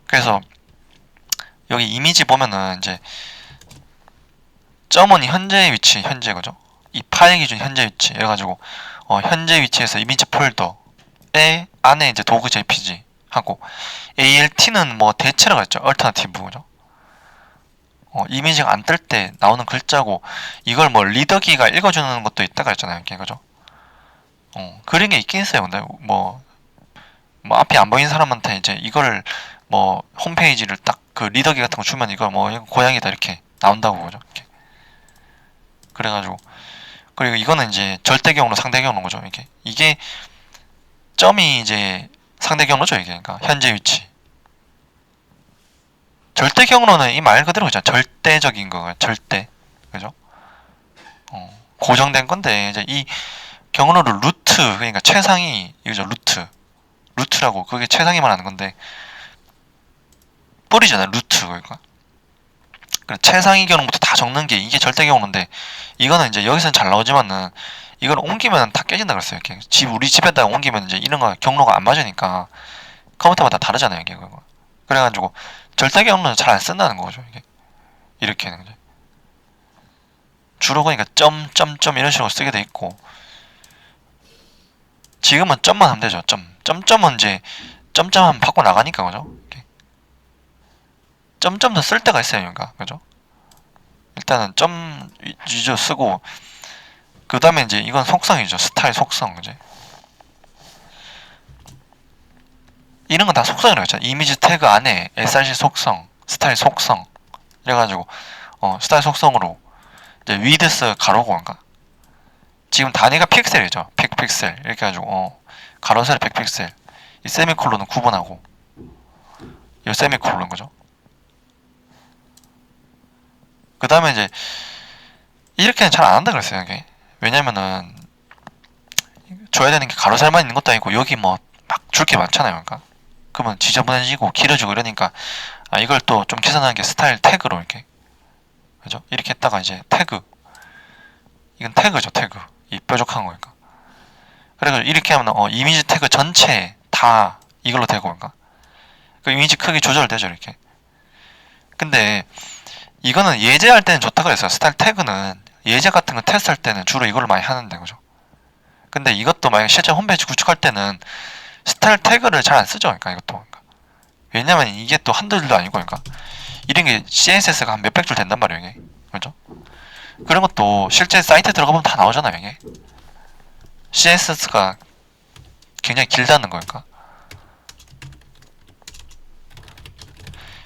그래서 여기 이미지 보면은 이제 점은 현재 위치, 현재 거죠. 이 파일 기준 현재 위치 이래가지고 현재 위치에서 이미지 폴더에 안에 이제 도구 JPG 하고 ALT는 뭐 대체라고 했죠. 얼터너티브 그죠. 이미지가 안 뜰 때 나오는 글자고 이걸 뭐 리더기가 읽어주는 것도 있다가 했잖아요. 이렇게 그죠. 그런 게 있긴 있어요. 근데 뭐 앞이 안 보이는 사람한테 이제 이걸 뭐 홈페이지를 딱 그 리더기 같은 거 주면 이거 뭐 이거 고양이다 이렇게 나온다고 그죠. 이렇게. 그래가지고 그리고 이거는 이제 절대 경로 상대 경로인 거죠. 이게 점이 이제 상대 경로죠. 이게 그러니까 현재 위치. 절대 경로는 이 말 그대로 그죠. 절대적인 거 절대 그죠. 고정된 건데 이제 이 경로를 루트 그러니까 최상위 이거죠. 루트라고 그게 최상위 말하는 건데 뿌리잖아요. 루트 그러니까 최상위 경로부터 다 적는 게 이게 절대 경로인데 이거는 이제 여기서는 잘 나오지만은 이걸 옮기면 다 깨진다 그랬어요. 이렇게 우리 집에다가 옮기면 이제 이런 거 경로가 안 맞으니까 컴퓨터마다 다르잖아요. 이게 그거. 그래가지고 절대 경로는 잘 안 쓴다는 거죠. 이게 이렇게는 이제 주로 그러니까 점 이런 식으로 쓰게 돼 있고 지금은 점만 하면 되죠. 점은 이제 점점 하면 바꿔 나가니까 그죠. 이렇게. 점도 쓸 때가 있어요. 그러니까 그죠. 일단은 점 위주 쓰고 그 다음에 이제 이건 속성이죠. 스타일 속성 이제 이런 건 다 속성이라고 했잖아. 이미지 태그 안에 src 속성, 스타일 속성 이래가지고 스타일 속성으로 이제 위드스 가로고 그러니까 지금 단위가 픽셀이죠. 픽셀 이렇게 해가지고 가로 세로 100픽셀 이 세미콜론은 구분하고 이 세미콜론 거죠. 그 다음에 이제 이렇게는 잘 안 한다 그랬어요. 이게 왜냐면은 줘야 되는 게 가로 세로만 있는 것도 아니고 여기 뭐 막 줄 게 많잖아요. 그러니까 그러면 지저분해지고 길어지고 이러니까 이걸 또 좀 계산하는 게 스타일 태그로 이렇게 그죠? 이렇게 했다가 이제 태그 이건 태그죠. 태그 이 뾰족한 거니까 그래서 이렇게 하면 이미지 태그 전체 다 이걸로 되고 그러니까 그 이미지 크기 조절되죠. 이렇게 근데 이거는 예제할 때는 좋다 그랬어요. 스타일 태그는 예제 같은 거 테스트할 때는 주로 이걸로 많이 하는데 그죠? 근데 이것도 만약 실제 홈페이지 구축할 때는 스타일 태그를 잘 안 쓰죠. 그러니까 이것도 그러니까. 왜냐면 이게 또 한두 줄도 아니고 그러니까 이런 게 CSS가 한 몇백 줄 된단 말이에요. 이게 그죠? 그런 것도 실제 사이트 들어가 보면 다 나오잖아요. 이게 CSS가 굉장히 길다는 거니까.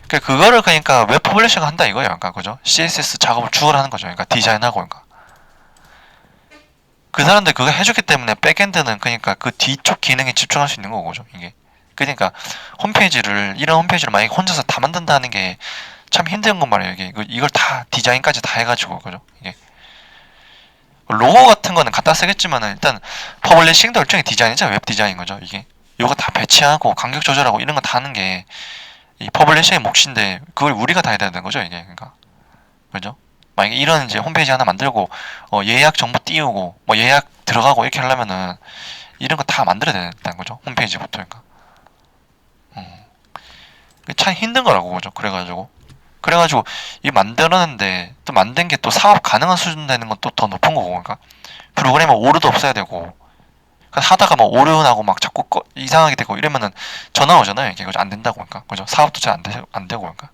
그거를 그러니까 웹 퍼블리셔가 한다 이거예요. 그러니까 그죠? CSS 작업을 주로 하는 거죠. 그러니까 디자인하고 그러니까. 그 사람들 그거 해줬기 때문에 백엔드는 그러니까 그 뒤쪽 기능에 집중할 수 있는 거고 죠 이게. 그러니까 이런 홈페이지를 만약에 혼자서 다 만든다는 게 참 힘든 건 말이에요. 이게 이걸 다 디자인까지 다 해가지고 그죠? 이게 로고 같은 거는 갖다 쓰겠지만은 일단 퍼블리싱도 일종의 디자인이죠. 웹 디자인 거죠. 이게 요거 다 배치하고 간격 조절하고 이런 거 다 하는 게 이 퍼블리싱의 몫인데 그걸 우리가 다 해야 되는 거죠. 이게 그러니까 그죠? 만약에 이런 이제 홈페이지 하나 만들고 예약 정보 띄우고 뭐 예약 들어가고 이렇게 하려면은 이런 거 다 만들어야 된다는 거죠. 홈페이지부터 그러니까. 참 힘든 거라고 그죠. 그래가지고 이 만들었는데 또 만든 게 또 사업 가능한 수준 되는 건 또 더 높은 거고 그러니까 프로그램에 오류도 없어야 되고 하다가 막 오류 나고 막 자꾸 이상하게 되고 이러면은 전화 오잖아요. 이게 그죠? 안 된다고 그러니까 그죠? 사업도 잘 안 되고 그러니까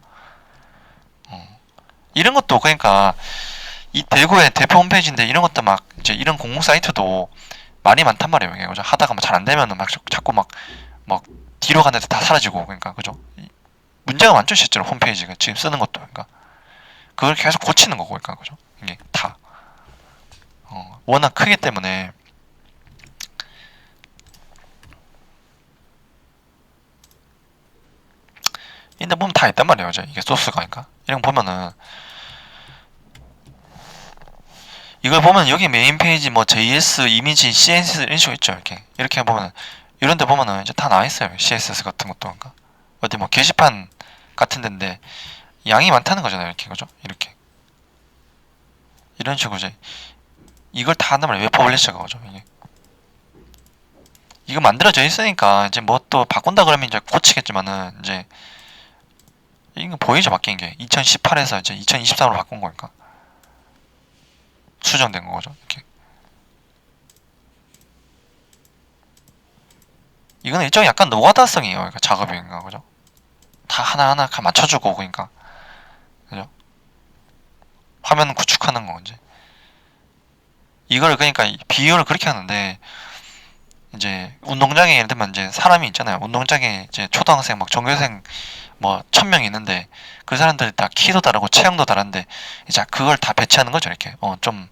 이런 것도 그러니까 이 대구의 대표 홈페이지인데 이런 것도 막 이제 이런 공공 사이트도 많이 많단 말이에요. 이게 그죠? 하다가 막 잘 안 되면은 막 자꾸 막 뒤로 가는데 다 사라지고 그러니까 그죠? 문제가 많죠 실제로 홈페이지가 지금 쓰는 것도 그러니까 그걸 계속 고치는 거고 그러니까 그죠? 이게 다 워낙 크기 때문에 근데 보면 다 있단 말이에요. 이제 이게 소스가 그러니까 이런 거 보면은 이걸 보면 여기 메인 페이지 뭐 JS 이미지 CSS 이런 식으로 있죠. 이렇게 보면 이런 데 보면은 이제 다 나와 있어요. CSS 같은 것도 그러니까 어디 뭐 게시판 같은 데인데 양이 많다는 거잖아요. 이렇게 그죠? 이렇게 이런 식으로 이제 이걸 다 한단 말이에요. 웹 퍼블리셔가 그죠? 이거 만들어져 있으니까 이제 뭐 또 바꾼다 그러면 이제 고치겠지만은 이제 이거 보이죠? 바뀐 게 2018에서 이제 2023으로 바꾼 거니까 수정된 거죠. 이렇게. 이거는 일종의 약간 노가다성이에요. 그러니까 작업인가 그죠? 다 하나하나 맞춰주고 그러니까 그죠? 화면 구축하는 거 이제 이걸 그러니까 비율을 그렇게 하는데 이제 운동장에 예를 들면 이제 사람이 있잖아요. 운동장에 이제 초등학생 막 전교생 뭐 1000명 있는데 그 사람들이 다 키도 다르고 체형도 다른데 이제 그걸 다 배치하는 거죠. 이렇게 좀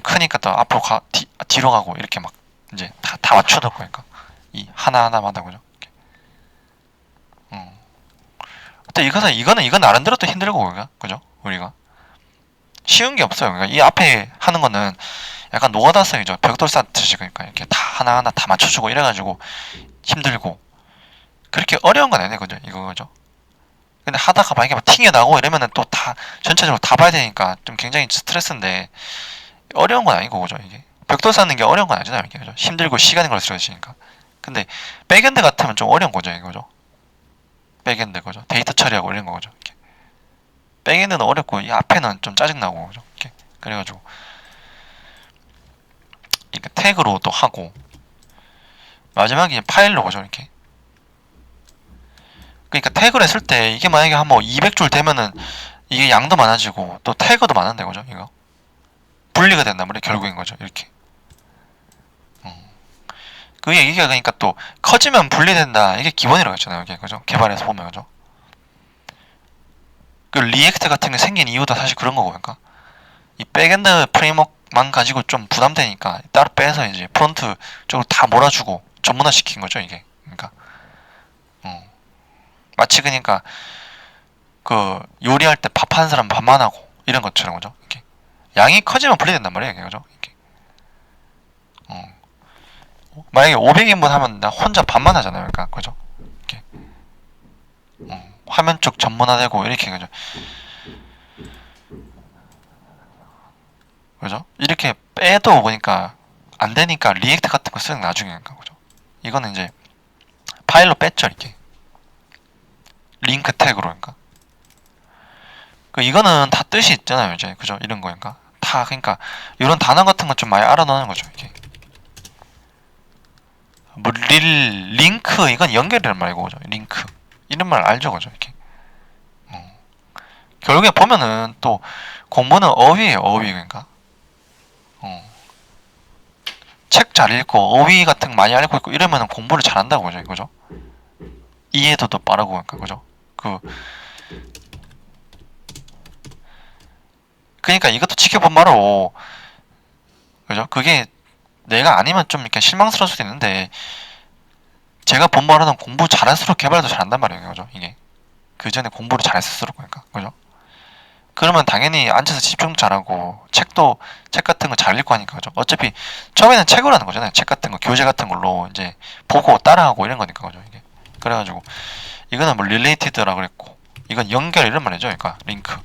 크니까 또 앞으로 뒤로 가고 이렇게 막 이제 다 맞춰놓고 그러니까 이 하나하나마다 그죠. 이렇게. 근데 이거는 나름대로 또 힘들고 그러니까 그죠? 우리가 쉬운 게 없어요. 그러니까 이 앞에 하는 거는 약간 노가다성이죠. 벽돌 쌓듯이 그러니까 이렇게 다 하나하나 다 맞춰주고 이래가지고 힘들고 그렇게 어려운 건 아니네 그죠? 이거 그죠? 근데 하다가 만약에 막 튕겨나고 이러면은 또 다 전체적으로 다 봐야 되니까 좀 굉장히 스트레스인데 어려운 건 아니고 그죠? 이게 벽돌 쌓는 게 어려운 건 아니잖아요. 이게 그죠? 힘들고 시간이 걸리시니까. 근데 백엔드 같으면 좀 어려운 거죠, 이거 그죠? 백엔드 그죠? 데이터 처리하고 이런 거 그죠? 이렇게. 백엔드는 어렵고 이 앞에는 좀 짜증나고 그죠? 이렇게. 그래가지고 이렇게 태그로 또 하고 마지막에 파일로 그죠? 이렇게. 그러니까 태그를 했을 때 이게 만약에 한 뭐 200줄 되면은 이게 양도 많아지고 또 태그도 많은데 그죠? 이거 분리가 된단 말이에요. 결국인 거죠. 이렇게. 그게 이게 그러니까 또 커지면 분리된다. 이게 기본이라고 했잖아요. 이게 그죠? 개발에서 보면 그죠? 그 리액트 같은 게 생긴 이유도 사실 그런 거고 그러니까 이 백엔드 프레임워크만 가지고 좀 부담되니까 따로 빼서 이제 프론트 쪽으로 다 몰아주고 전문화 시킨 거죠. 이게. 그러니까 마치 그러니까 그 요리할 때 밥 한 사람 밥만 하고 이런 것처럼 그죠? 이렇게 양이 커지면 분리된단 말이에요. 이게 그죠? 이렇게. 만약에 500인분 하면 나 혼자 밥만 하잖아요. 그러니까 그죠? 이렇게. 화면 쪽 전문화되고 이렇게 그죠? 그죠? 이렇게 빼도 보니까 안 되니까 리액트 같은 거 쓰는 나중이니까 그죠? 이거는 이제 파일로 뺐죠 이렇게 링크 태그로 그러니까 이거는 다 뜻이 있잖아요 이제 그죠? 이런 거니까 다 그러니까 이런 단어 같은 거 좀 많이 알아놓는 거죠 이게 뭐 링크 이건 연결이란 말이고 그죠? 링크 이런 말 알죠 그죠? 이렇게 결국에 보면은 또 공부는 어휘예요 어휘 그러니까 책 잘 읽고 어휘 같은 거 많이 알고 있고 이러면은 공부를 잘한다고 그죠? 그죠? 이해도도 빠르고 그러니까 그죠? 그러니까 이것도 지켜본 바로 그죠? 그게 내가 아니면 좀 이렇게 실망스러울 수도 있는데 제가 본 바로는 공부 잘할수록 개발도 잘한단 말이에요 그죠? 이게 그 전에 공부를 잘했을수록 그러니까 그죠? 그러면 당연히 앉아서 집중도 잘하고 책 같은 거 잘 읽고 하니까 그죠? 어차피 처음에는 책으로 하는 거잖아요. 책 같은 거 교재 같은 걸로 이제 보고 따라하고 이런 거니까 그죠? 이게 그래가지고 이거는 뭐 릴레이티드라 그랬고 이건 연결 이런 말이죠. 그러니까 링크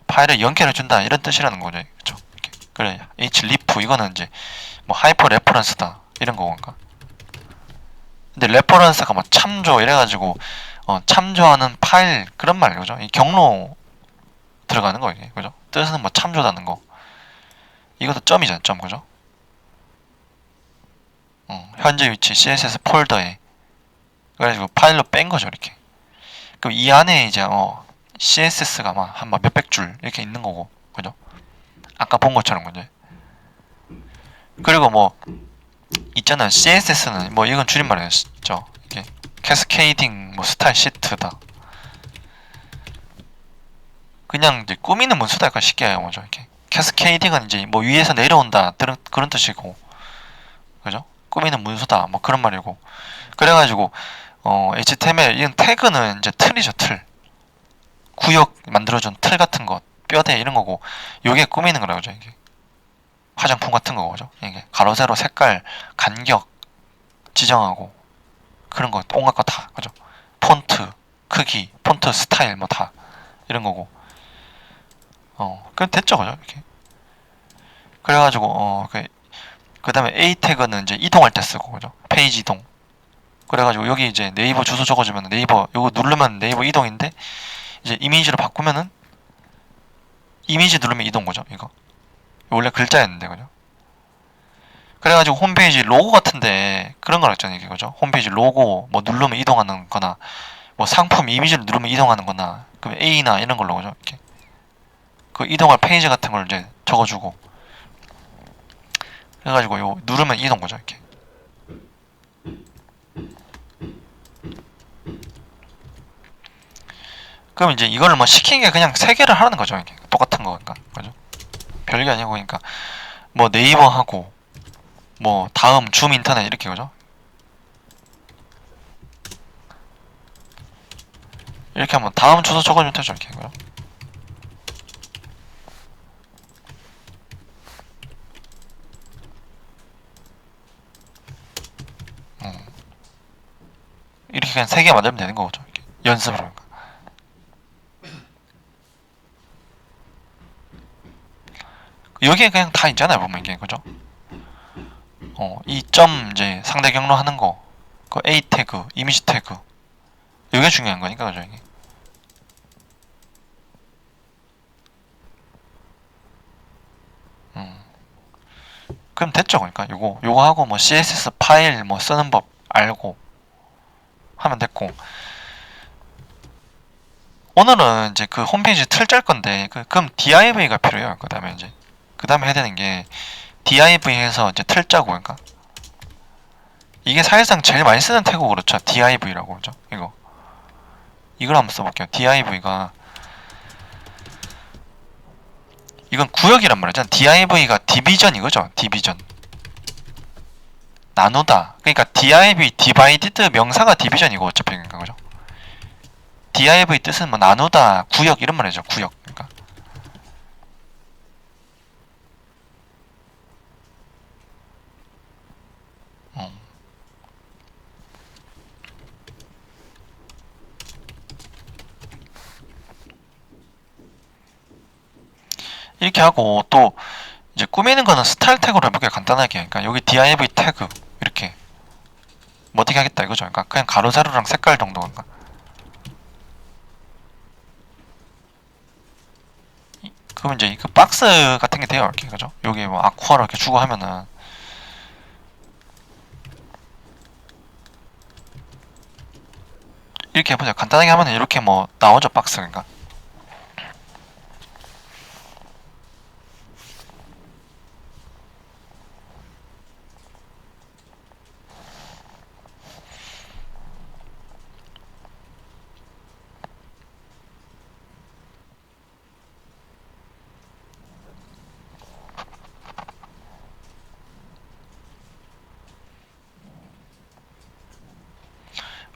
파일을 연결해 준다 이런 뜻이라는 거죠. 그죠? 이렇게. 그래 href 이거는 이제 뭐 하이퍼 레퍼런스다 이런 거니까. 근데 레퍼런스가 뭐 참조 이래가지고 참조하는 파일 그런 말이죠. 그죠? 이 경로 들어가는 거 이게 그죠? 뜻은 뭐 참조다는 거. 이것도 점이잖아 점 그죠? 현재 위치 CSS 폴더에 그래가지고 파일로 뺀 거죠 이렇게. 그럼 이 안에 이제 CSS가 막 한 몇백 줄 이렇게 있는 거고 그죠? 아까 본 것처럼 그죠? 그리고 뭐 있잖아요 CSS는 뭐 이건 줄임말이었죠. 이게 캐스케이딩 뭐 스타일 시트다. 그냥 이제 꾸미는 문서다 약간 쉽게 알죠 이렇게. 캐스케이딩은 이제 뭐 위에서 내려온다 그런 뜻이고 그죠? 꾸미는 문서다 뭐 그런 말이고 그래가지고 HTML 이런 태그는 이제 틀이죠 틀 구역 만들어준 틀 같은 거 뼈대 이런 거고 요게 꾸미는 거라고 죠 이게 화장품 같은 거죠 이게 가로 세로 색깔 간격 지정하고 그런 거 온갖 거 다 그죠? 폰트 크기 폰트 스타일 뭐 다 이런 거고 그럼 됐죠 그죠? 이렇게 그래가지고 그 다음에 A 태그는 이제 이동할 때 쓰고 그죠? 페이지 이동 그래가지고 여기 이제 네이버 주소 적어주면 네이버 요거 누르면 네이버 이동인데 이제 이미지로 바꾸면은 이미지 누르면 이동 거죠. 이거 원래 글자였는데 그죠? 그래가지고 홈페이지 로고 같은데 그런 거 있잖아요. 이게 그죠? 홈페이지 로고 뭐 누르면 이동하는 거나 뭐 상품 이미지를 누르면 이동하는 거나 그럼 A나 이런 걸로 그죠? 이렇게 그 이동할 페이지 같은 걸 이제 적어주고 그래가지고 요 누르면 이동 거죠. 이렇게 그럼 이제 이거를 뭐 시킨 게 그냥 세 개를 하는 거죠. 이게 똑같은 거니까 그죠? 별게 아니고 그러니까 뭐 네이버하고 뭐 다음 줌 인터넷 이렇게 그죠? 이렇게 한번 다음 주소 적어주면 되죠. 이렇게 그죠? 이렇게 그냥 세 개 만들면 되는 거죠. 이렇게 연습으로. 여기에 그냥 다 있잖아요. 보면 이게 그죠? 이 점 이제 상대 경로 하는 거, 그 A 태그, 이미지 태그, 이게 중요한 거니까 그죠? 이게. 음. 그럼 됐죠. 그러니까 요거 하고 뭐 CSS 파일 뭐 쓰는 법 알고 하면 됐고. 오늘은 이제 그 홈페이지 틀 짤 건데 그럼 div가 필요해요. 그다음에 이제 그다음에 해야 되는 게 div에서 이제 틀 짜고 그러니까 이게 사실상 제일 많이 쓰는 태그 그렇죠. div라고 그죠? 이걸 한번 써볼게요. div가 이건 구역이란 말이죠. div가 디비전 이거죠. 디비전 나누다. 그러니까 div divided 명사가 디비전이고 어차피 그러니까 그죠? div 뜻은 뭐 나누다, 구역 이런 말이죠. 구역. 그러니까 어. 이렇게 하고 또 이제 꾸미는 거는 스타일 태그로 해볼게요. 간단하게. 그러니까 여기 div 태그 이렇게 뭐 어떻게 하겠다 이거죠. 그러니까 그냥 가로 세로랑 색깔 정도인가. 그럼 이제 그 박스 같은 게 돼요. 이렇게 그죠? 여기 뭐 아쿠아로 이렇게 주고 하면은 이렇게 해보자. 간단하게 하면은 이렇게 뭐 나오죠. 박스가.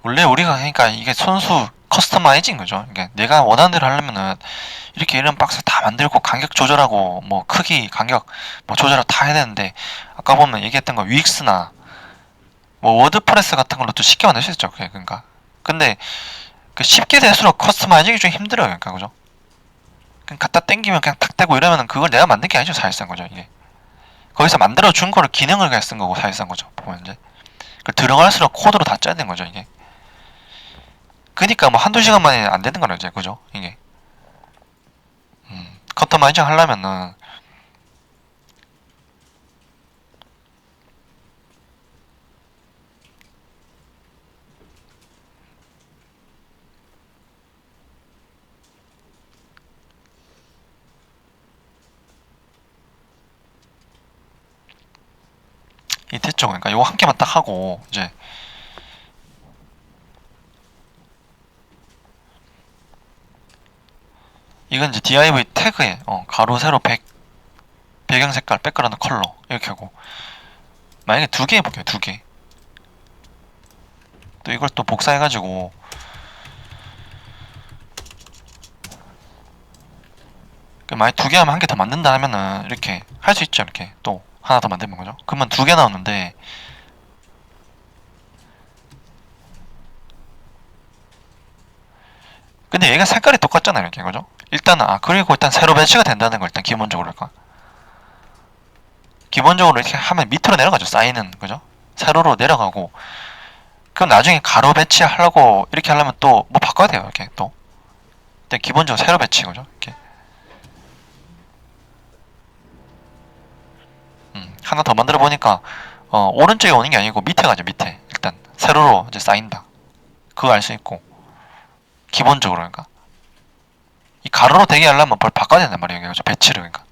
원래 우리가 그러니까 이게 손수 커스터마이징 거죠. 그러니까 내가 원하는 대로 하려면은 이렇게 이런 박스 다 만들고 간격 조절하고 뭐 크기 간격 뭐 조절을 다 해야 되는데 아까 보면 얘기했던 거 윅스나 뭐 워드프레스 같은 걸로 또 쉽게 만들 수 있죠. 그러니까 근데 그 쉽게 될수록 커스터마이징이 좀 힘들어요. 그러니까 그죠? 그냥 갖다 땡기면 그냥 탁 되고 이러면은 그걸 내가 만든 게 아니죠. 사실상 거죠. 이게 거기서 만들어 준 거를 기능을 그냥 쓴 거고 사실상 거죠. 보면 이제 그 들어갈수록 코드로 다 짜야 되는 거죠. 이게 그니까 뭐 한두 시간 만에 안 되는 거라 이제 그죠? 이게 커스터마이징 하려면은 이 됐죠. 그러니까 요거 한 개만 딱 하고 이제 이건 이제 div 태그에 가로 세로 100 배경 색깔 백그라운드 컬러 이렇게 하고 만약에 두 개 해볼게요. 두 개. 또 이걸 또 복사해가지고 만약 두 개 하면 한 개 더 만든다 하면은 이렇게 할 수 있죠. 이렇게 또 하나 더 만들면 거죠. 그러면 두 개 나오는데 근데 얘가 색깔이 똑같잖아요. 이렇게 그죠? 일단은 그리고 일단 세로 배치가 된다는 걸 일단 기본적으로 기본적으로 이렇게 하면 밑으로 내려가죠. 쌓이는 그죠? 세로로 내려가고 그럼 나중에 가로 배치하려고 이렇게 하려면 또 뭐 바꿔야 돼요. 이렇게 또. 근데 기본적으로 세로 배치인 거죠. 이렇게. 하나 더 만들어 보니까 오른쪽에 오는 게 아니고 밑에 가죠. 밑에. 일단 세로로 이제 쌓인다. 그거 알 수 있고. 기본적으로 그러니까 이 가로로 되게 하려면 뭘 바꿔야 된단 말이에요. 그죠? 배치를 그러니까.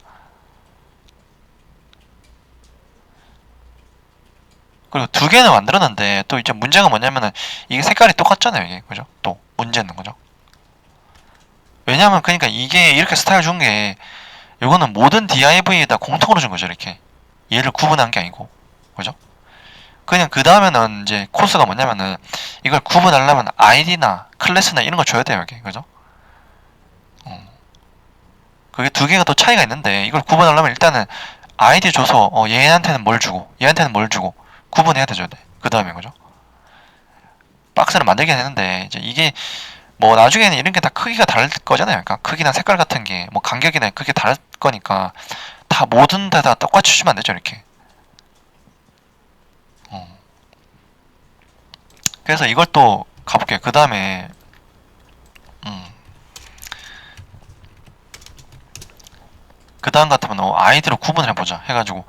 그리고 두 개는 만들었는데 또 이제 문제가 뭐냐면은 이게 색깔이 똑같잖아요. 이게 그죠? 또 문제 있는 거죠. 왜냐면 그러니까 이게 이렇게 스타일 준 게 이거는 모든 DIV에다 공통으로 준 거죠. 이렇게 얘를 구분한 게 아니고 그죠? 그냥 그 다음에는 이제 코스가 뭐냐면은 이걸 구분하려면 아이디나 클래스나 이런 거 줘야 돼요. 여기 그죠? 그게 두 개가 또 차이가 있는데 이걸 구분하려면 일단은 아이디 줘서 얘한테는 뭘 주고 얘한테는 뭘 주고 구분해야 되죠. 그 다음에 그죠? 박스를 만들긴 했는데 이제 이게 뭐 나중에는 이런 게 다 크기가 다를 거잖아요. 그러니까 크기나 색깔 같은 게 뭐 간격이나 크게 다를 거니까 다 모든 데다 똑같이 주면 안 되죠. 이렇게. 그래서 이걸 또 가볼게요. 그 다음에 그 다음 같으면 아이디로 구분을 해보자 해가지고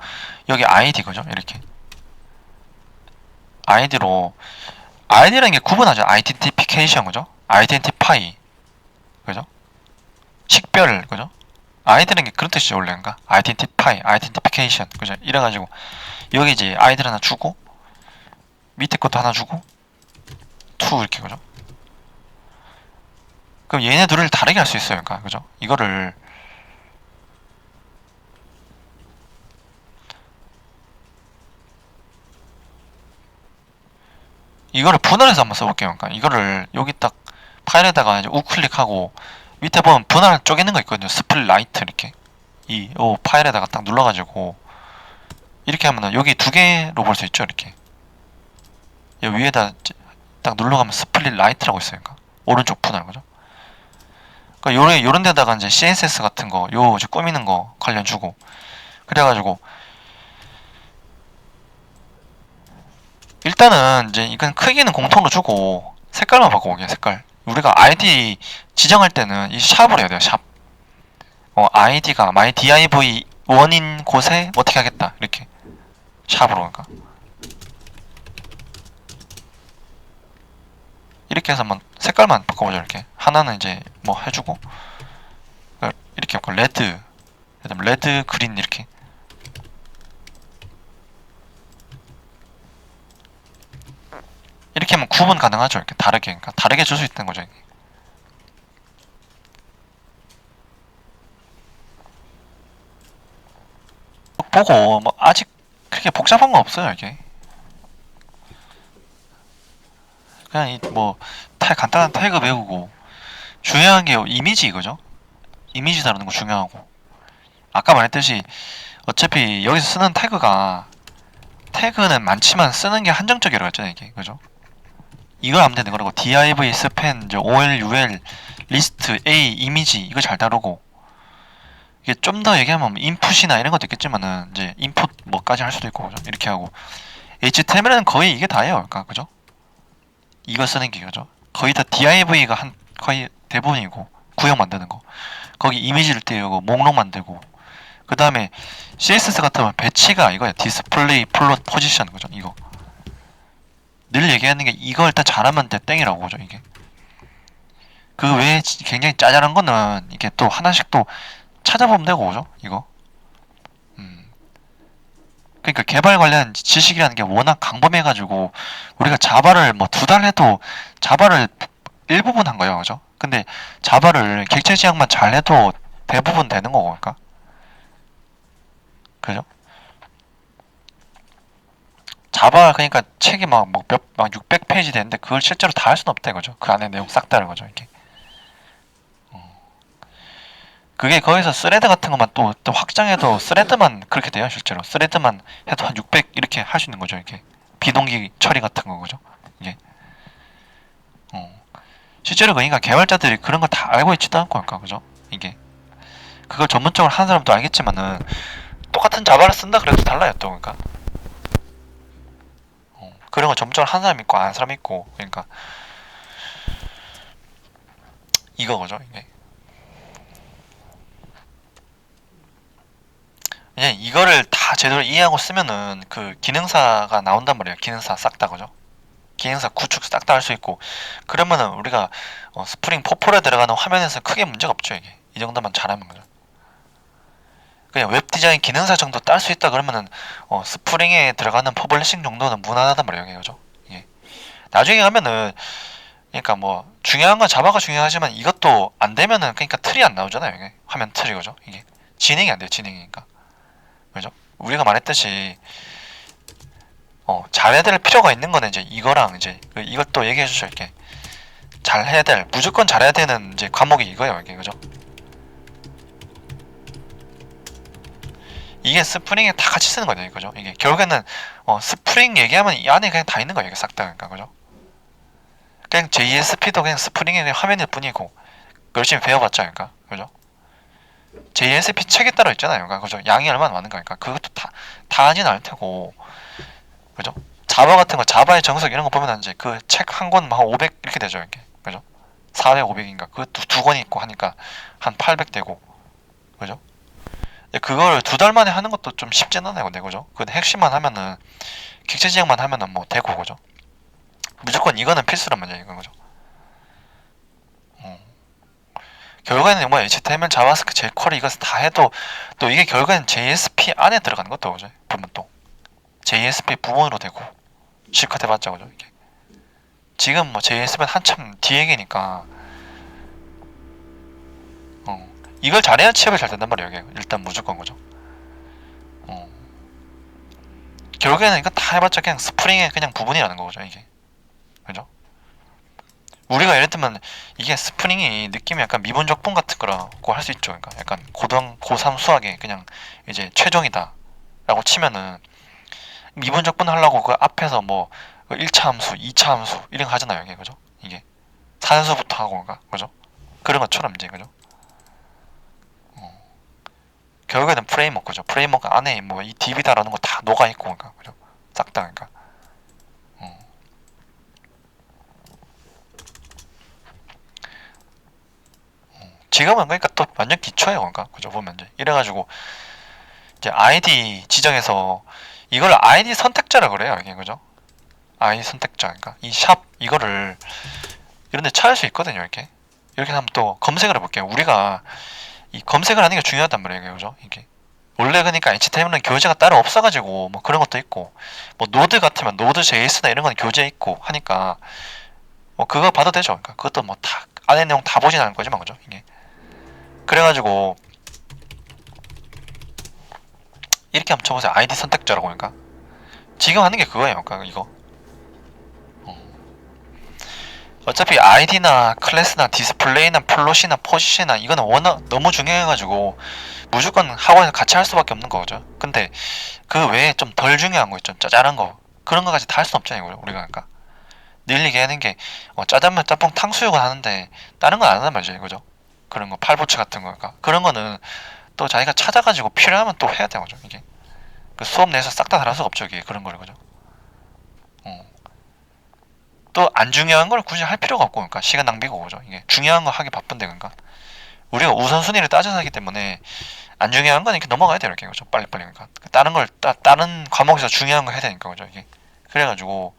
여기 아이디 그죠? 이렇게 아이디로 아이디라는 게 구분하죠. 아이덴티피케이션 그죠? 아이덴티파이 그죠? 식별 그죠? 아이디라는 게 그런 뜻이죠 원래인가? 아이덴티파이 아이덴티피케이션 그죠? 이래가지고 여기 이제 아이디를 하나 주고 밑에 것도 하나 주고 투 이렇게 그죠? 그럼 얘네 둘을 다르게 할 수 있어요. 그러니까 그죠? 이거를 분할해서 한번 써볼게요. 그러니까 이거를 여기 딱 파일에다가 이제 우클릭하고 밑에 보면 분할 쪼개는 거 있거든요. 스플릿 라이트 이렇게 이 파일에다가 딱 눌러가지고 이렇게 하면은 여기 두 개로 볼 수 있죠. 이렇게 여기 위에다 딱 눌러가면 스플릿 라이트라고 있어요. 그러니까 오른쪽 분할 거죠. 그러니까 요런 데다가 이제 CSS 같은 거 이제 꾸미는 거 관련 주고 그래가지고 일단은 이제 이건 크기는 공통으로 주고 색깔만 바꿔보게요. 색깔 우리가 아이디 지정할 때는 이 샵을 해야 돼요. 샵 아이디가 my div 원인 곳에 어떻게 하겠다 이렇게 샵으로 그러니까 이렇게 해서 한번 색깔만 바꿔보죠. 이렇게 하나는 이제 뭐 해주고 이렇게 하고 레드 그다음 레드 그린 이렇게 이렇게 하면 구분 가능하죠. 이렇게 다르게 그러니까 다르게 줄 수 있다는 거죠. 이게. 보고 뭐 아직 그렇게 복잡한 거 없어요. 이게 그냥 뭐 간단한 태그 외우고 중요한 게 이미지 이거죠. 이미지 다루는 거 중요하고 아까 말했듯이 어차피 여기서 쓰는 태그는 많지만 쓰는 게 한정적이라고 했잖아요. 이게 그죠? 이걸 하면 되는 거라고 div 스팬 ol ul 리스트 a 이미지 이거 잘 다루고 이게 좀 더 얘기하면 인풋이나 이런 것도 있겠지만은 이제 인풋 뭐까지 할 수도 있고 그죠? 이렇게 하고 HTML은 거의 이게 다예요. 그러니까 그죠? 이거 쓰는 게 그죠? 거의 다 div가 거의 대부분이고 구형 만드는 거 거기 이미지를 띄우고 목록 만들고 그 다음에 CSS 같으면 배치가 이거야. 디스플레이 플롯 포지션 그죠? 이거 늘 얘기하는 게 이거 일단 잘하면 돼 땡이라고 그죠? 이게 그 외에 굉장히 짜잘한 거는 이게 또 하나씩 또 찾아보면 되고 그죠? 이거 그러니까 개발 관련 지식이라는 게 워낙 광범해가지고 우리가 자바를 뭐 2달 해도 자바를 일부분 한 거예요. 그죠? 근데 자바를 객체 지향만 잘 해도 대부분 되는 거고 그러니까 그죠? 자바 그러니까 책이 막 600페이지 되는데 그걸 실제로 다 할 수는 없다 이거죠. 그 안에 내용 싹 다른 거죠. 이게 그게 거기서 스레드 같은 것만 또 확장해도 스레드만 그렇게 돼요. 실제로 스레드만 해도 한 600 이렇게 할 수 있는 거죠. 이게 비동기 처리 같은 거 그죠? 이게 실제로 그러니까 개발자들이 그런 걸 다 알고 있지도 않고 그러니까 그죠? 이게 그걸 전문적으로 하는 사람도 알겠지만은 똑같은 자바를 쓴다 그래도 달라요 또 그러니까 그런 거 점점 한 사람 있고 안 한 사람 있고 그러니까 이거죠 이게. 그냥 이거를 다 제대로 이해하고 쓰면은 그 기능사가 나온단 말이에요. 기능사 싹 다 그죠? 기능사 구축 싹 다 할 수 있고 그러면은 우리가 스프링 4.4에 들어가는 화면에서 크게 문제가 없죠 이게. 이 정도만 잘하면 그죠? 그냥 웹 디자인 기능사 정도 딸 수 있다 그러면은 스프링에 들어가는 퍼블리싱 정도는 무난하단 말이에요 이게 그죠? 이게 나중에 가면은 그러니까 뭐 중요한 건 자바가 중요하지만 이것도 안 되면은 그러니까 틀이 안 나오잖아요 이게 화면 틀이 그죠? 이게 진행이 안 돼요 진행이니까 그죠? 우리가 말했듯이 잘해야 될 필요가 있는 거는 이제 이거랑 이제 이것도 얘기해 주죠 이렇게 잘해야 될 무조건 잘해야 되는 이제 과목이 이거예요 이게 그죠? 이게 스프링에 다 같이 쓰는 거죠 이거죠 이게 결국에는 스프링 얘기하면 이 안에 그냥 다 있는 거예요 이게 싹 다 그러니까 그죠? 그냥 JSP도 그냥 스프링의 그냥 화면일 뿐이고 열심히 배워봤자 그러니까 그죠? JSP 책에 따라 있잖아요 그러니까 그죠? 양이 얼마나 많은가 그러니까 그것도 다 하진 않을 테고 그죠? 자바 같은 거 자바의 정석 이런 거 보면 이제 그 책 한 권 한 500 이렇게 되죠 이렇게 그죠? 400, 500인가 그것도 두 권이 있고 하니까 한 800 되고 그죠? 그걸 두 달 만에 하는 것도 좀 쉽진 않아요 근데 그죠? 그 핵심만 하면은 객체 지향만 하면은 뭐 되고 그죠? 무조건 이거는 필수란 말이야 이건 그죠? 결국에는 뭐 HTML, 자바스크립트, jQuery 이것을 다 해도 또 이게 결국에는 JSP 안에 들어가는 것도 그죠? 보면 또 JSP 부분으로 되고 실컷 해봤자 그죠? 이게 지금 뭐 JSP는 한참 뒤 얘기니까 이걸 잘해야 취업이 잘 된단 말이에요 이게 일단 무조건 그죠? 결국에는 이거 다 해봤자 그냥 스프링의 그냥 부분이라는 거죠 이게 그죠? 우리가 예를 들면 이게 스프링이 느낌이 약간 미분적분 같은 거라고 할 수 있죠. 그러니까 약간 고3 수학의 그냥 이제 최종이다 라고 치면은 미분적분 하려고 그 앞에서 뭐 1차 함수, 2차 함수 이런 거 하잖아요. 이게 그죠? 이게 산수부터 하고 그러니까 그죠? 그런 것처럼 이제 그죠? 결국에는 프레임워크 그죠? 프레임워크 안에 뭐 이 DB다라는 거 다 녹아 있고 그러니까 그죠? 싹 다 그러니까 지금은 그러니까 또 완전 기초예요. 그러니까 그죠? 보면 이제 이래가지고 이제 아이디 지정해서 이걸 아이디 선택자라 그래요 이게 그죠? 아이디 선택자 그러니까 이 샵 이거를 이런 데 찾을 수 있거든요 이렇게 하면 또 검색을 해볼게요 우리가 이 검색을 하는 게 중요하단 말이에요 그죠? 이게 원래 그러니까 HTML은 교재가 따로 없어가지고 뭐 그런 것도 있고 뭐 노드 같으면 노드 JS나 이런 건 교재 있고 하니까 뭐 그거 봐도 되죠 그러니까 그것도 뭐 다 안에 내용 다 보진 않을 거지만 그죠? 이게 그래가지고 이렇게 한번 쳐보세요 아이디 선택자라고 그러니까 지금 하는 게 그거예요 그러니까 이거 어차피 아이디나 클래스나 디스플레이나 플롯이나 포지션이나 이거는 워낙 너무 중요해가지고 무조건 학원에서 같이 할 수밖에 없는 거죠. 근데 그 외에 좀 덜 중요한 거 있죠. 짜잘한 거 그런 거까지 다 할 수 없잖아요. 우리가 그러니까 늘 얘기하는 게 짜장면, 짬뽕, 탕수육은 하는데 다른 건 안 한단 말이죠. 그죠? 그런 거 팔보채 같은 거니까 그런 거는 또 자기가 찾아가지고 필요하면 또 해야 되는 거죠. 이게 그 수업 내에서 싹 다 다룰 수가 없죠. 이게 그런 거를 그죠? 또 안 중요한 걸 굳이 할 필요가 없고 그러니까 시간 낭비고 그죠? 이게 중요한 거 하기 바쁜데 그러니까 우리가 우선순위를 따져서 하기 때문에 안 중요한 건 이렇게 넘어가야 돼요 이렇게 그죠? 빨리빨리 그러니까 다른 걸 다른 과목에서 중요한 거 해야 되니까 그죠? 이게 그래가지고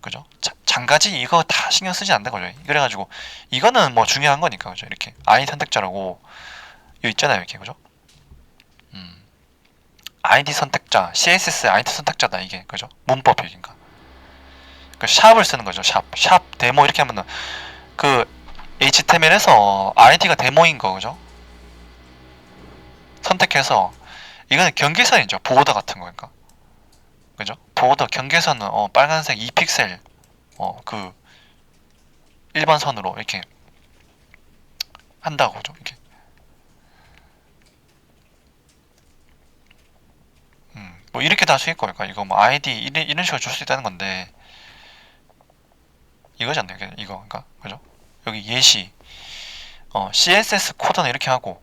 그죠? 장가지 이거 다 신경 쓰지 않는 거죠. 그래가지고 이거는 뭐 중요한 거니까 그죠? 이렇게 아이디 선택자라고 여기 있잖아요 이렇게 그죠? 아이디 선택자 CSS 아이디 선택자다 이게 그죠? 문법이니까 그 샵을 쓰는 거죠. 샵 데모 이렇게 하면은 그 HTML에서 아이디가 데모인 거 그죠? 선택해서 이거는 경계선이죠. 보호더 같은 거니까 그죠? 보호더 경계선은 빨간색 2픽셀 그 일반 선으로 이렇게 한다고 죠 이렇게 뭐 이렇게 다 수 있고 그러니까 이거 뭐 아이디 이런 식으로 줄 수 있다는 건데 이거잖아요 이거 그러니까 그죠? 여기 예시 CSS 코드는 이렇게 하고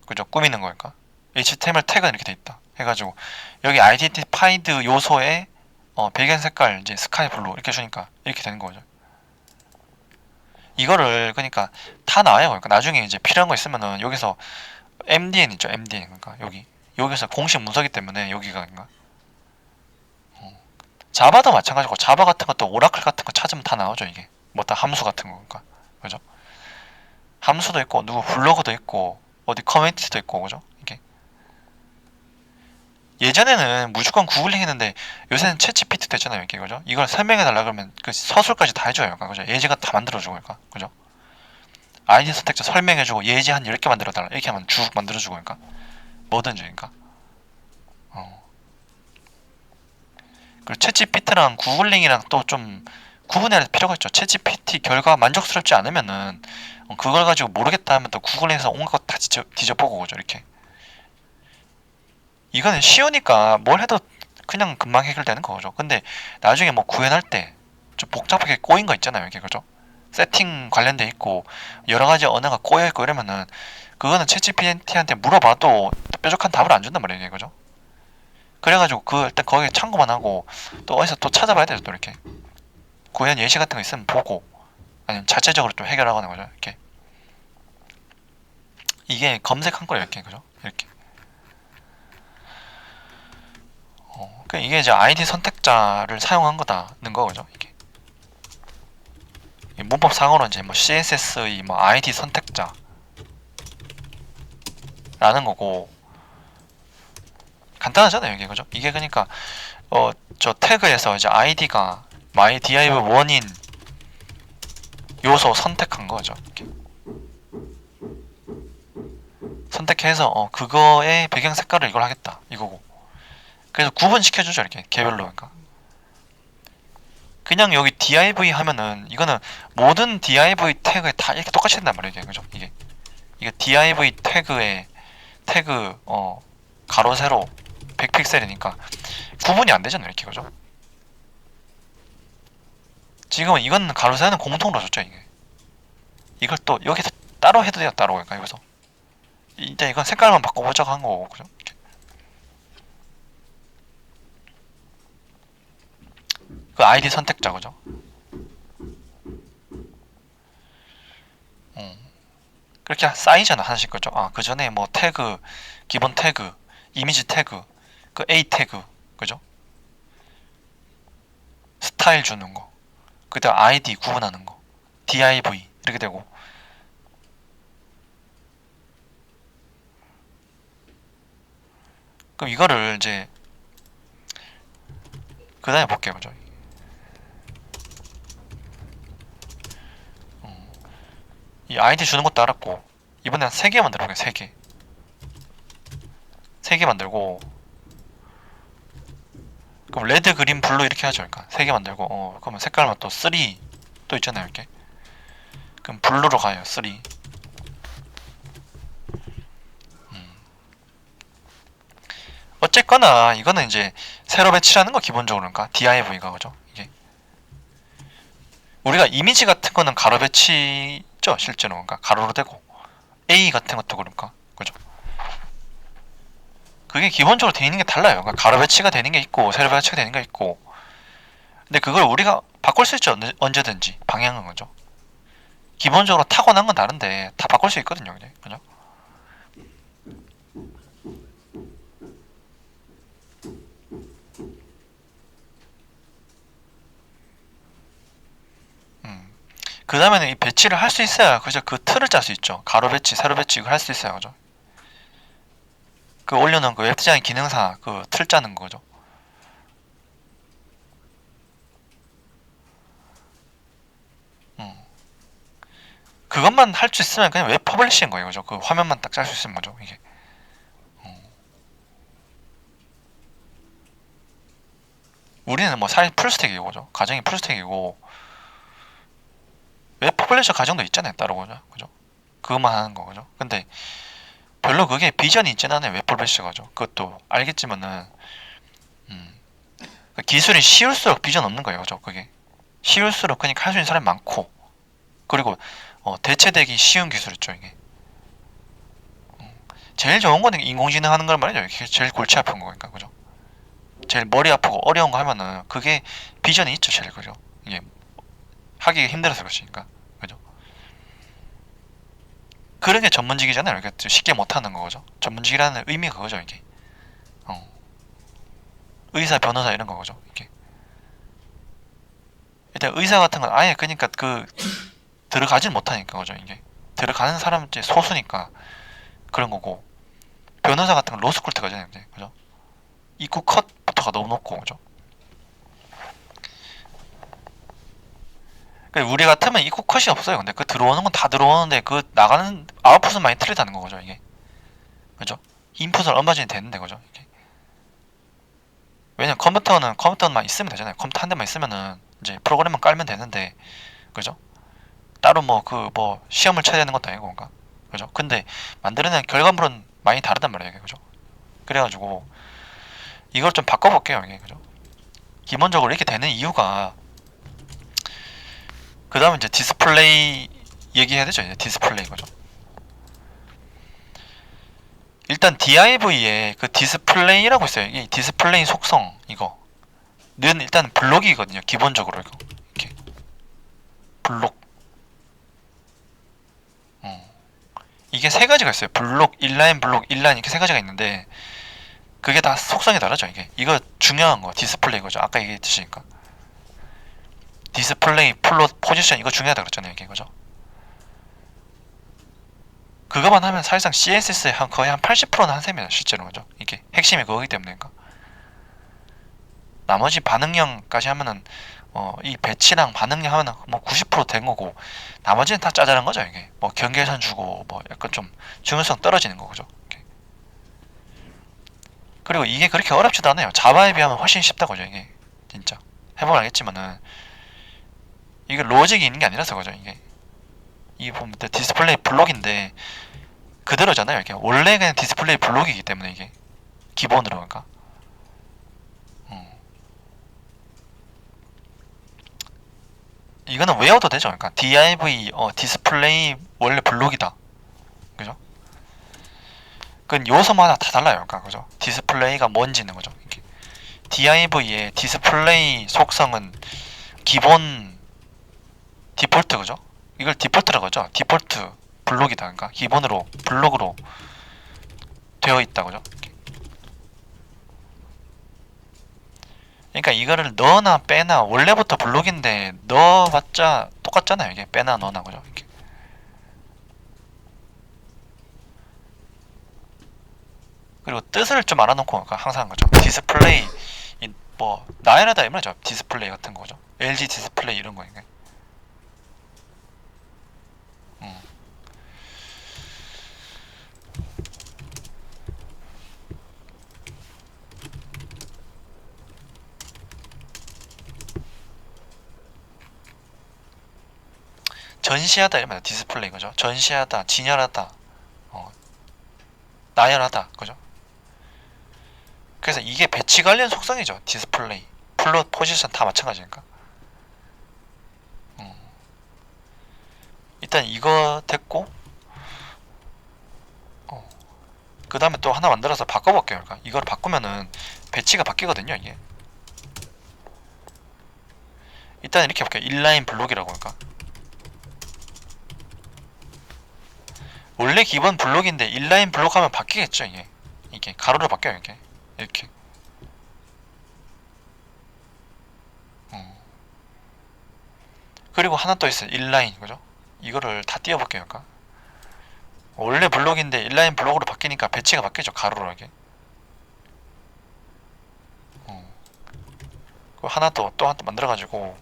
그죠? 꾸미는 거니까 HTML 태그는 이렇게 돼 있다 해가지고 여기 아이덴티파이드 요소에 배경 색깔 이제 스카이 블루 이렇게 주니까 이렇게 되는 거죠. 이거를 그러니까 다 나와요. 그러니까 나중에 이제 필요한 거 있으면은 여기서 MDN 있죠. MDN 그러니까 여기서 공식 문서기 때문에 여기가 그러니까 자바도 마찬가지고 자바 같은 것도 오라클 같은 거 찾으면 다 나오죠. 이게 뭐 다 함수 같은 거 그러니까 그죠? 함수도 있고 누구 블로그도 있고 어디 커뮤니티도 있고 그죠? 이게 예전에는 무조건 구글링 했는데 요새는 챗GPT 됐잖아요. 이게 그죠? 이걸 설명해 달라 그러면 그 서술까지 다 해줘요. 그러니까 그죠? 예제가 다 만들어주고 그러니까 그죠? 아이디 선택자 설명해주고 예제 한 10개 만들어달라 이렇게 하면 쭉 만들어주고 그러니까 뭐든지 그러니까 그리고 챗GPT랑 구글링이랑 또 좀 구분해야 할 필요가 있죠. 챗GPT 결과 만족스럽지 않으면은 그걸 가지고 모르겠다 하면 또 구글링에서 온갖 것 다 뒤져보고 그죠 이렇게 이거는 쉬우니까 뭘 해도 그냥 금방 해결되는 거죠. 근데 나중에 뭐 구현할 때 좀 복잡하게 꼬인 거 있잖아요. 이게 그죠? 세팅 관련돼 있고 여러 가지 언어가 꼬여 있고 이러면은 그거는 챗GPT한테 물어봐도 뾰족한 답을 안 준단 말이에요. 이게 그죠? 그래가지고 그 일단 거기에 참고만 하고 또 어디서 또 찾아봐야 돼요. 또 이렇게 구현 예시 같은 거 있으면 보고 아니면 자체적으로 좀 해결하거나 거죠. 이렇게 이게 검색한 거예요. 이렇게 그죠? 이렇게 그러니까 이게 이제 아이디 선택자를 사용한 거다는 거죠. 이게 문법 상으로 이제 뭐 CSS의 뭐 아이디 선택자라는 거고 간단하잖아요. 이게 그죠? 이게 그러니까 저 태그에서 이제 아이디가 mydiv1인 요소 선택한 거죠. 이렇게. 선택해서 그거의 배경 색깔을 이걸 하겠다 이거고. 그래서 구분시켜주죠 이렇게 개별로. 그러니까 그냥 여기 div 하면은 이거는 모든 div 태그에 다 이렇게 똑같이 된단 말이에요. 이게 그죠? 이게 div 태그에 태그 가로 세로 100픽셀이니까 구분이 안 되잖아요. 이렇게 그죠? 지금은 이건 가로 세로는 공통으로 줬죠. 이걸 또 여기서 따로 해도 돼요. 따로. 그러니까 여기서 이제 이건 색깔만 바꿔보자고 한 거고 그죠? 이렇게. 그 아이디 선택자 그죠? 그렇게 쌓이잖아 하나씩 그죠? 그 전에 뭐 태그 기본 태그 이미지 태그 그 A 태그 그죠? 스타일 주는 거 그다음 아이디 구분하는 거 div 이렇게 되고 그럼 이거를 이제 그 다음에 볼게요 그죠? 이 아이디 주는 것도 알았고 이번에 한 3개 만들어볼게요. 3개 만들고 그럼 레드 그린 블루 이렇게 하죠. 그러니까 3개 만들고 그러면 색깔만 또 3 또 있잖아요. 이렇게 그럼 블루로 가요. 3 어쨌거나 이거는 이제 세로 배치라는 거 기본적으로 그러니까 div가 그죠? 이게 우리가 이미지 같은 거는 가로 배치죠 실제로. 그러니까 가로로 되고 A 같은 것도 그러니까 그죠? 그게 기본적으로 되어 있는 게 달라요. 그러니까 가로 배치가 되는 게 있고 세로 배치가 되는 게 있고 근데 그걸 우리가 바꿀 수 있죠. 언제든지 방향은 그죠? 기본적으로 타고난 건 다른데 다 바꿀 수 있거든요. 그죠? 그 다음에는 이 배치를 할 수 있어야 그죠? 그 틀을 짤 수 있죠. 가로 배치, 세로 배치 이걸 할 수 있어요. 그죠? 그 올려놓은 그 웹디자인 기능사 그 틀 짜는 거죠. 그것만 할 수 있으면 그냥 웹 퍼블리싱인 거예요. 그죠? 그 화면만 딱 짤 수 있으면 거죠. 이게. 우리는 뭐 사실 풀스택이고 그죠? 가정이 풀스택이고 웹 퍼블리셔 가정도 있잖아요. 따로 그죠? 그것만 하는 거 그죠? 근데 별로 그게 비전이 있진 않아요. 웹 퍼블리셔가죠. 그것도 알겠지만은 그 기술이 쉬울수록 비전 없는 거예요. 그죠? 그게 쉬울수록 그러니까 할 수 있는 사람이 많고 그리고 대체되기 쉬운 기술 있죠. 이게 제일 좋은 거는 인공지능 하는 걸 말이죠. 이게 제일 골치 아픈 거니까, 그죠? 제일 머리 아프고 어려운 거 하면은 그게 비전이 있죠, 제일. 그죠? 이게 하기 힘들어서 그렇으니까, 그죠? 그런 게 전문직이잖아요. 이게 쉽게 못하는 거죠. 전문직이라는 의미가 그거죠, 이게. 어. 의사, 변호사 이런 거죠, 이게. 일단 의사 같은 건 아예 그러니까 들어가질 못하니까, 그죠, 이게. 들어가는 사람은 이제 소수니까 그런 거고, 변호사 같은 건 로스쿨 들어가잖아요, 이제. 그죠? 입구 컷부터가 너무 높고, 그죠? 그러니까 우리 같으면 입구 컷이 없어요. 근데 그 들어오는 건 다 들어오는데 그 나가는 아웃풋은 많이 틀리다는 거죠, 이게. 그죠? 인풋은 얼마전이 되는데, 그죠? 이게. 왜냐면 컴퓨터만 있으면 되잖아요. 컴퓨터 한 대만 있으면은 이제 프로그램만 깔면 되는데, 그죠? 따로 시험을 쳐야 되는 것도 아니고, 뭔가. 그죠? 근데 만들어낸 결과물은 많이 다르단 말이에요, 이게. 그죠? 그래가지고 이걸 좀 바꿔볼게요, 이게. 그죠? 기본적으로 이렇게 되는 이유가, 그 다음에 이제 디스플레이 얘기해야 되죠, 이제 디스플레이. 그죠? 일단 DIV에 그 디스플레이라고 있어요. 이 디스플레이 속성 이거는 일단 블록이거든요. 기본적으로 이거 이렇게 블록. 이게 세 가지가 있어요. 블록, 인라인, 블록, 인라인 이렇게 세 가지가 있는데 그게 다 속성이 다르죠. 이거 중요한 거 디스플레이 거죠. 아까 얘기했으니까 디스플레이, 플롯, 포지션 이거 중요하다 그랬잖아요. 이게 그죠? 그거만 하면 사실상 CSS의 거의 한 80%는 한 셈이에요. 실제로 그죠? 이게 핵심이 그거기 때문에. 그러니까 나머지 반응형까지 하면은 이 배치랑 반응형 하면은 뭐 90%된 거고 나머지는 다 짜잘한 거죠. 이게 뭐 경계선 주고 뭐 약간 좀 중요성 떨어지는 거죠. 이렇게. 그리고 이게 그렇게 어렵지도 않아요. 자바에 비하면 훨씬 쉽다고죠. 이게 진짜 해보면 알겠지만은 이게 로직이 있는 게 아니라서 그죠. 이게 보면 디스플레이 블록인데 그대로잖아요. 이게 원래 그냥 디스플레이 블록이기 때문에 이게 기본으로. 그러니까 이거는 외워도 되죠. 그러니까 div 디스플레이 원래 블록이다. 그죠? 그건 요소마다 다 달라요. 그러니까 그죠? 디스플레이가 뭔지는 거죠. 이렇게. div의 디스플레이 속성은 기본 디폴트. 그죠? 이걸 디폴트라고 하죠. 디폴트 블록이다. 그러니까 기본으로 블록으로 되어 있다. 그죠? 그러니까 이거를 넣거나 빼나 원래부터 블록인데 넣어봤자 똑같잖아요. 이게 빼나 넣나. 그죠? 이렇게. 그리고 뜻을 좀 알아놓고 항상 그죠? 디스플레이 나열하다 이 말이죠. 디스플레이 같은 거죠. LG 디스플레이 이런 거. 이게. 음. 전시하다 이러면 디스플레이. 그죠? 전시하다, 진열하다, 어, 나열하다. 그죠? 그래서 이게 배치 관련 속성이죠. 디스플레이, 플롯, 포지션 다 마찬가지니까. 일단 이거 됐고, 그 다음에 또 하나 만들어서 바꿔볼게요. 그러니까 이걸 바꾸면은 배치가 바뀌거든요. 이게 일단 이렇게 볼게요. 인라인 블록이라고. 그러니까 원래 기본 블록인데 인라인 블록 하면 바뀌겠죠. 이게 가로로 바뀌어요. 이렇게. 그리고 하나 또 있어요. 인라인. 그죠? 이거를 다 띄워볼게요. 그러니까 원래 블록인데 인라인 블록으로 바뀌니까 배치가 바뀌죠. 가로로. 이게 그 하나 또 하나 만들어가지고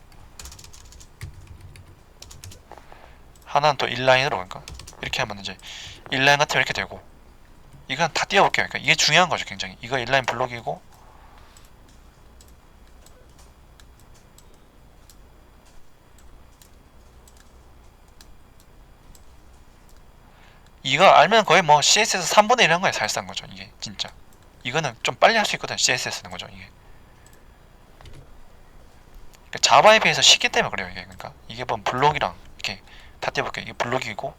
하나는 또 인라인으로. 그러니까 이렇게 하면 이제 인라인 같으면 이렇게 되고 이건 다 띄워볼게요. 그러니까 이게 중요한 거죠. 굉장히 이거 인라인 블록이고 이거 알면 거의 뭐 CSS 3분의 1 한 거예요. 사실상. 거죠. 이게 진짜 이거는 좀 빨리 할 수 있거든. CSS는. 거죠. 이게 그러니까 자바에 비해서 쉽기 때문에 그래요. 그러니까 이게 뭐 블록이랑 이렇게 다 띄워볼게요. 이게 블록이고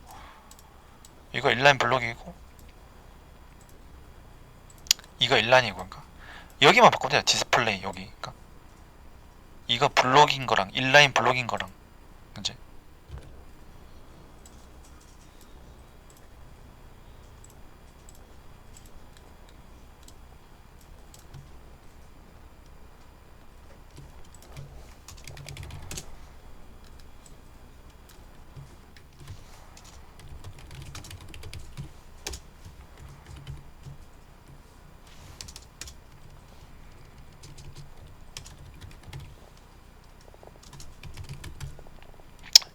이거 인라인 블록이고 이거 인라인이고, 그러니까 여기만 바꾸면 돼요. 디스플레이 여기. 그러니까 이거 블록인 거랑 인라인 블록인 거랑 이제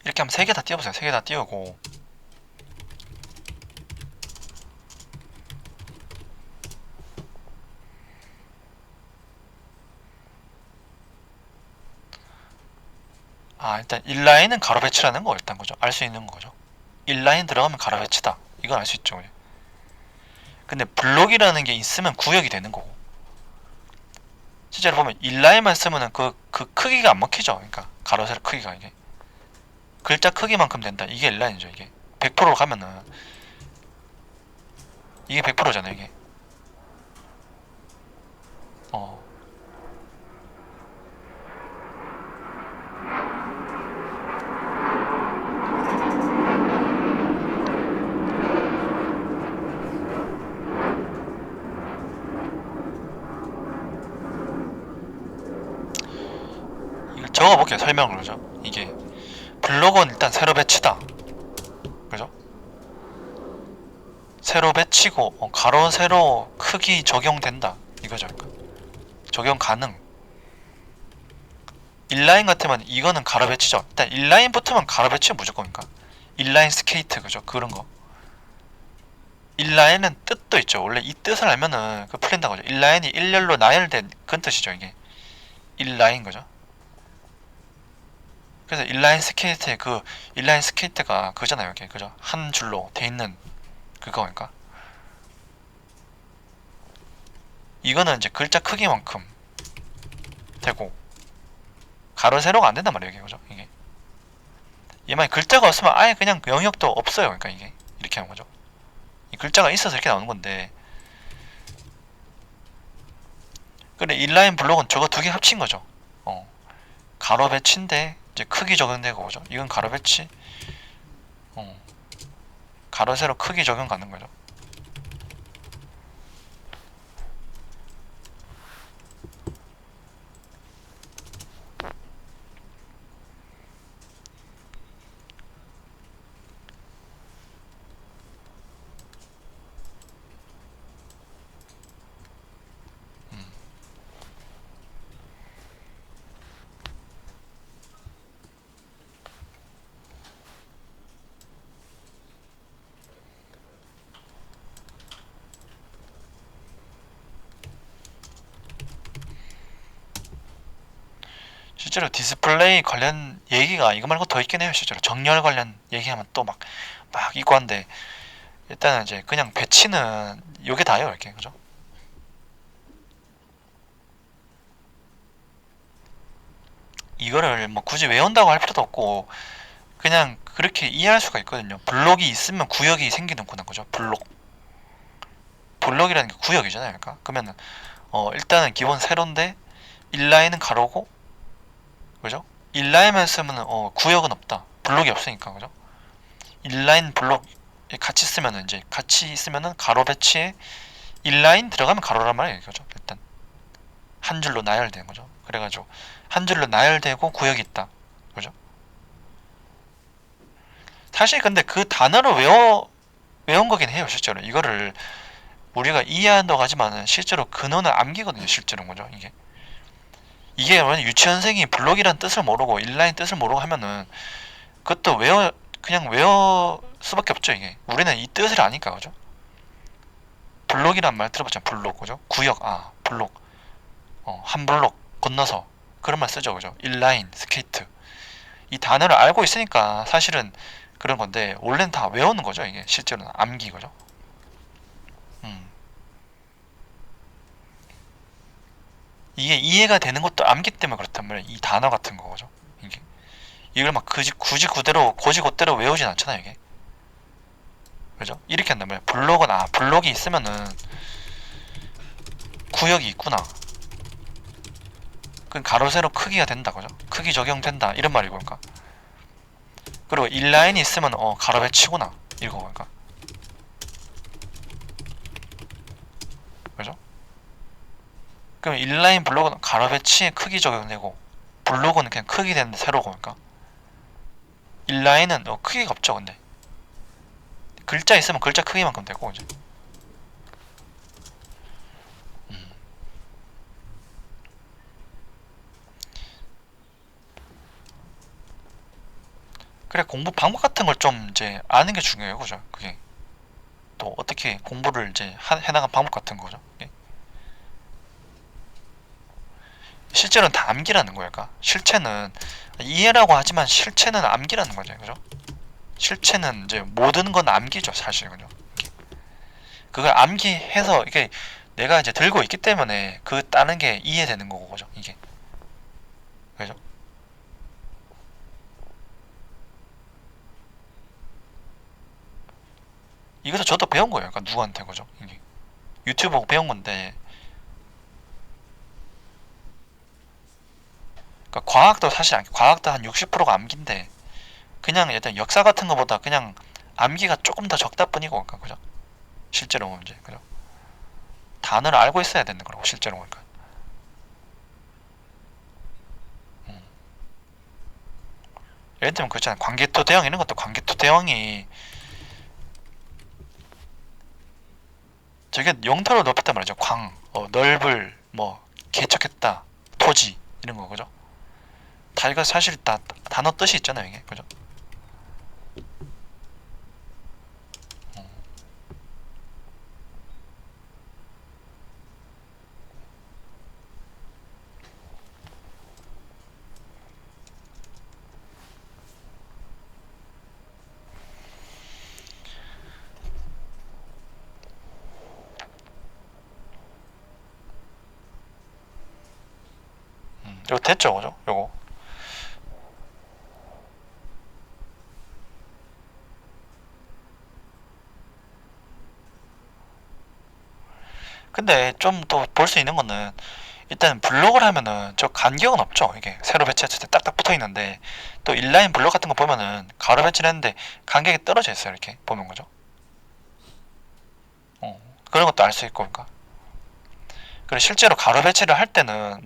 이렇게 하면 세 개 다 띄워보세요. 세 개 다 띄우고 일단 인라인은 가로 배치라는 거 일단 거죠. 알 수 있는 거죠. 인라인 들어가면 가로 배치다. 이건 알 수 있죠. 근데 블록이라는 게 있으면 구역이 되는 거고 실제로 보면 인라인만 쓰면은 그 크기가 안 먹히죠. 그러니까 가로 세로 크기가 이게 글자 크기만큼 된다. 이게 인라인이죠. 이게 100%로 가면은 이게 100%잖아요. 이게 어 이걸 적어볼게요. 설명을 그죠. 이게 블록은 일단 세로 배치다. 그죠? 세로 배치고 가로 세로 크기 적용된다. 이거죠. 그러니까 적용 가능. 인라인 같으면 이거는 가로 배치죠. 일단 인라인 붙으면 가로 배치는 무조건이니까. 인라인 스케이트 그죠? 그런 거. 인라인은 뜻도 있죠. 원래 이 뜻을 알면은 그 풀린다고 하죠. 인라인이 일렬로 나열된 그런 뜻이죠. 이게 인라인 거죠. 그래서 인라인 스케이트의 그 인라인 스케이트가 그잖아요. 이게 그죠? 한 줄로 돼 있는 그거니까. 이거는 이제 글자 크기만큼 되고 가로 세로가 안 된단 말이에요. 이게 그죠? 이게 얘만 글자가 없으면 아예 그냥 영역도 없어요. 그러니까 이게 이렇게 하는 거죠. 이 글자가 있어서 이렇게 나오는 건데. 근데 인라인 블록은 저거 두 개 합친 거죠. 가로 배치인데 이제 크기 적용되고 그죠? 이건 가로 배치. 가로 세로 크기 적용 가는 거죠. 실제로 디스플레이 관련 얘기가 이거 말고 더 있긴 해요. 실제로 정렬 관련 얘기하면 또 막 있고 한데 일단은 이제 그냥 배치는 요게 다예요. 이렇게 그죠? 이거를 뭐 굳이 외운다고 할 필요도 없고 그냥 그렇게 이해할 수가 있거든요. 블록이 있으면 구역이 생기는구나 그죠? 블록이라는 게 구역이잖아요. 그러니까 그러면은 일단은 기본 세로인데 인라인은 가로고 그죠? 인라인만 쓰면 구역은 없다. 블록이 없으니까 그죠? 인라인 블록 같이 쓰면은 이제 같이 쓰면은 가로 배치에 인라인 들어가면 가로란 말이에요. 그죠? 일단 한 줄로 나열된 거죠. 그래가지고 한 줄로 나열되고 구역이 있다. 그죠? 사실 근데 그 단어를 외운 거긴 해요. 실제로 이거를 우리가 이해한다고 하지만은 실제로 근원을 암기거든요. 실제로 그죠? 이게 만약 유치원생이 블록이란 뜻을 모르고 인라인 뜻을 모르고 하면은 그것도 그냥 외워 수밖에 없죠. 이게 우리는 이 뜻을 아니까 그죠? 블록이란 말 들어봤잖아. 블록 그죠? 구역 블록 한 블록 건너서 그런 말 쓰죠. 그죠? 인라인 스케이트 이 단어를 알고 있으니까 사실은 그런 건데 원래는 다 외우는 거죠. 이게 실제로는 암기 거죠. 음. 이게 이해가 되는 것도 암기 때문에 그렇단 말이에요. 이 단어 같은 거죠. 이게 이걸 막 굳이 그대로 곧대로 외우진 않잖아요. 이게 그죠? 이렇게 한단 말이에요. 블록은 블록이 있으면은 구역이 있구나. 그럼 가로 세로 크기가 된다 그죠? 크기 적용된다 이런 말이고 그러니까. 그리고 인라인이 있으면 가로 배치구나 이거 그러니까. 그죠? 그럼 인라인 블록은 가로 배치에 크기 적용되고 블록은 그냥 크기 되는데 세로고 그러니까. 인라인은 크기가 없죠 근데. 글자 있으면 글자 크기만큼 되고 이제. 그래 공부 방법 같은 걸 좀 이제 아는 게 중요해요 그죠? 그게 또 어떻게 공부를 이제 해나간 방법 같은 거죠. 예. 실제로는 다 암기라는 거예요. 그러니까 실체는 이해라고 하지만 실체는 암기라는 거죠. 그죠? 실체는 이제 모든 건 암기죠, 사실. 그죠? 그걸 암기해서 이게 내가 이제 들고 있기 때문에 그 따는 게 이해되는 거고, 그죠? 이게. 그죠? 이것도 저도 배운 거예요. 그러니까 누구한테, 그죠? 이게. 유튜브 보고 배운 건데, 그러니까 과학도 사실 과학도 한 60%가 암기인데, 그냥 일단 역사 같은 거보다 그냥 암기가 조금 더 적다 뿐이고, 그러니까, 그죠? 실제로 보면 이제, 그죠? 단어를 알고 있어야 되는 거라고, 실제로 보니까. 예를 들면 그렇잖아요. 광개토 대왕 이런 것도 광개토 대왕이 저게 영토를 높였단 말이죠. 넓을, 개척했다, 토지 이런 거 그죠? 다 이거 사실 다 단어 뜻이 있잖아요, 이게 그죠? 이거 됐죠, 그죠? 요거. 근데 좀 또 볼 수 있는 거는 일단 블록을 하면은 저 간격은 없죠. 이게 세로 배치했을 때 딱딱 붙어 있는데 또 인라인 블록 같은 거 보면은 가로 배치를 했는데 간격이 떨어져 있어요. 이렇게 보면 거죠. 그런 것도 알 수 있고 그러니까. 그리고 실제로 가로 배치를 할 때는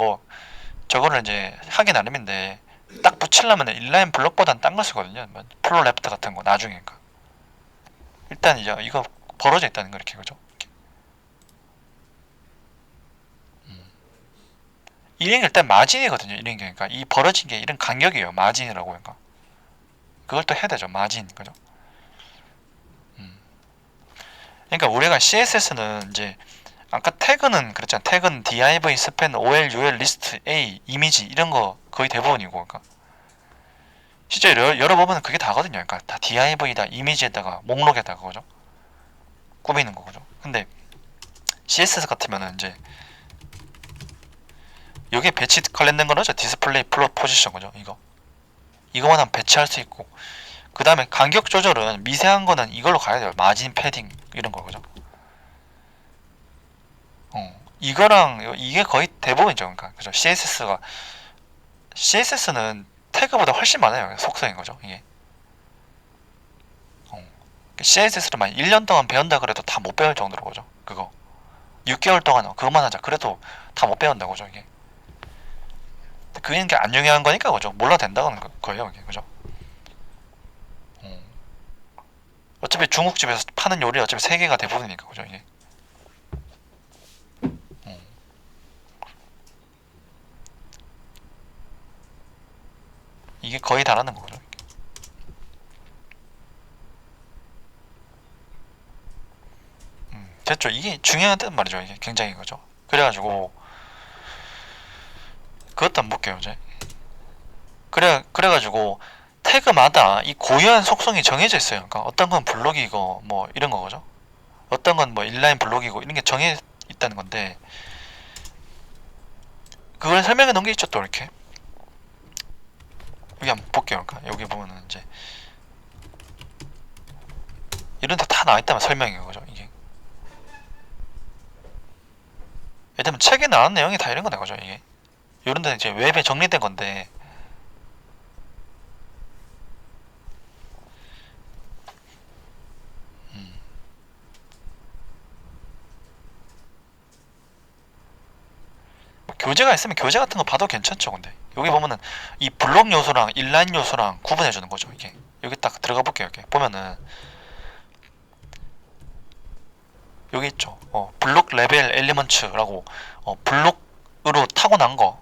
저거를 이제 하기 나름인데 딱 붙이려면 인라인 블록보다는 딴 거 쓰거든요. 플로 레프트 같은 거 나중에 그러니까. 일단 이제 이거 벌어져 있다는 거 이렇게 그죠? 이런 게 일단 마진이거든요. 이런 게 그러니까 이 벌어진 게 이런 간격이에요. 마진이라고 그러니까. 그걸 또 해야 되죠. 마진 그죠? 그러니까 우리가 CSS는 이제 아까 태그는 그랬잖아. 태그는 div, span, ol, ul, list, a, 이미지 이런 거 거의 대부분이고 그러니까 실제 열어보면 그게 다거든요. 그러니까 다 div다 이미지에다가 목록에다가 그죠? 꾸미는 거죠. 근데 CSS 같으면은 이제 여기에 배치 관련된 거는 디스플레이 플롯 포지션 그죠? 이거만 하면 배치할 수 있고 그 다음에 간격 조절은 미세한 거는 이걸로 가야 돼요. 마진 패딩 이런 거 그죠? 이거랑 이게 거의 대부분이죠. 그러니까 그죠? CSS는 태그보다 훨씬 많아요. 속성인 거죠. 이게 CSS를 만 1년 동안 배운다 그래도 다 못 배울 정도로 그죠? 그거 6개월 동안 그것만 하자 그래도 다 못 배운다고 그죠? 이게 그게 안 중요한 거니까 그죠? 몰라 된다는 거예요. 이게 그죠? 어차피 중국집에서 파는 요리 어차피 세계가 대부분이니까 그죠? 이게 거의 다라는 거죠. 됐죠. 이게 중요하단 말이죠. 이게 굉장히 그죠. 그래가지고 그것도 한번 볼게요. 이제 그래가지고 태그마다 이 고유한 속성이 정해져 있어요. 그러니까 어떤 건 블록이고 이런 거죠. 어떤 건 인라인 블록이고 이런 게 정해 있다는 건데 그걸 설명해 놓은 게 있죠. 또 이렇게 여기 한번 볼게요. 그러니까 여기 보면은 이제 이런 데 다 나와 있다면 설명이에요. 그죠? 이게 예를 들면 책에 나온 내용이 다 이런 거다 그죠 이게. 이런 데는 이제 웹에 정리된 건데 교재가 있으면 교재 같은 거 봐도 괜찮죠. 근데 여기 보면은 이 블록 요소랑 인라인 요소랑 구분해 주는 거죠. 이게 여기 딱 들어가 볼게요. 여기 보면은 여기 있죠. 블록 레벨 엘리먼츠라고 블록으로 타고난 거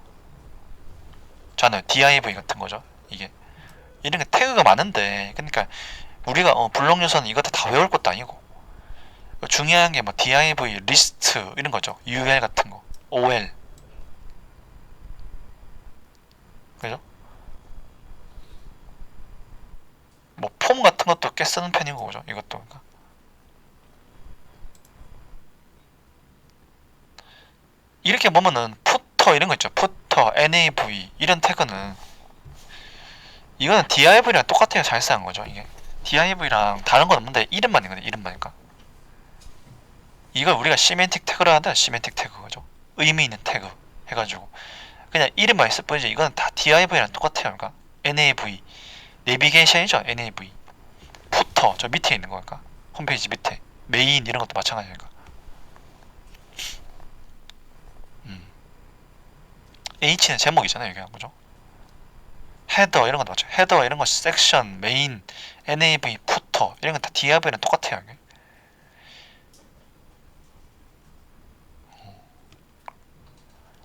저는 div 같은 거죠. 이게 이런 게 태그가 많은데 그러니까 우리가 블록 요소는 이것도 다 외울 것도 아니고 중요한 게 뭐 div 리스트 이런 거죠. ul 같은 거 ol 그죠? 뭐 폼 같은 것도 꽤 쓰는 편이고 그죠? 이것도 그러니까. 이렇게 보면은 푸터 이런 거 있죠. 푸터, nav 이런 태그는 이거는 div랑 똑같아요. 잘 쓰는 거죠. 이게 div랑 다른 건 없는데 이름만 있거든요. 이름만이니까. 이걸 우리가 시멘틱 태그라 하는데 시멘틱 태그 그죠? 의미 있는 태그 해가지고 그냥 이름만 있을 뿐이지 이거는 다 div랑 똑같아요. 그러니까 nav 내비게이션이죠. nav 푸터 저 밑에 있는 거니까 홈페이지 밑에 메인 이런 것도 마찬가지니까. H는 제목이잖아요. 여기 그죠? 헤더 이런 것도 맞죠. 헤더 이런 거 섹션, 메인, nav, 푸터 이런 건 다 div랑 똑같아요. 이게.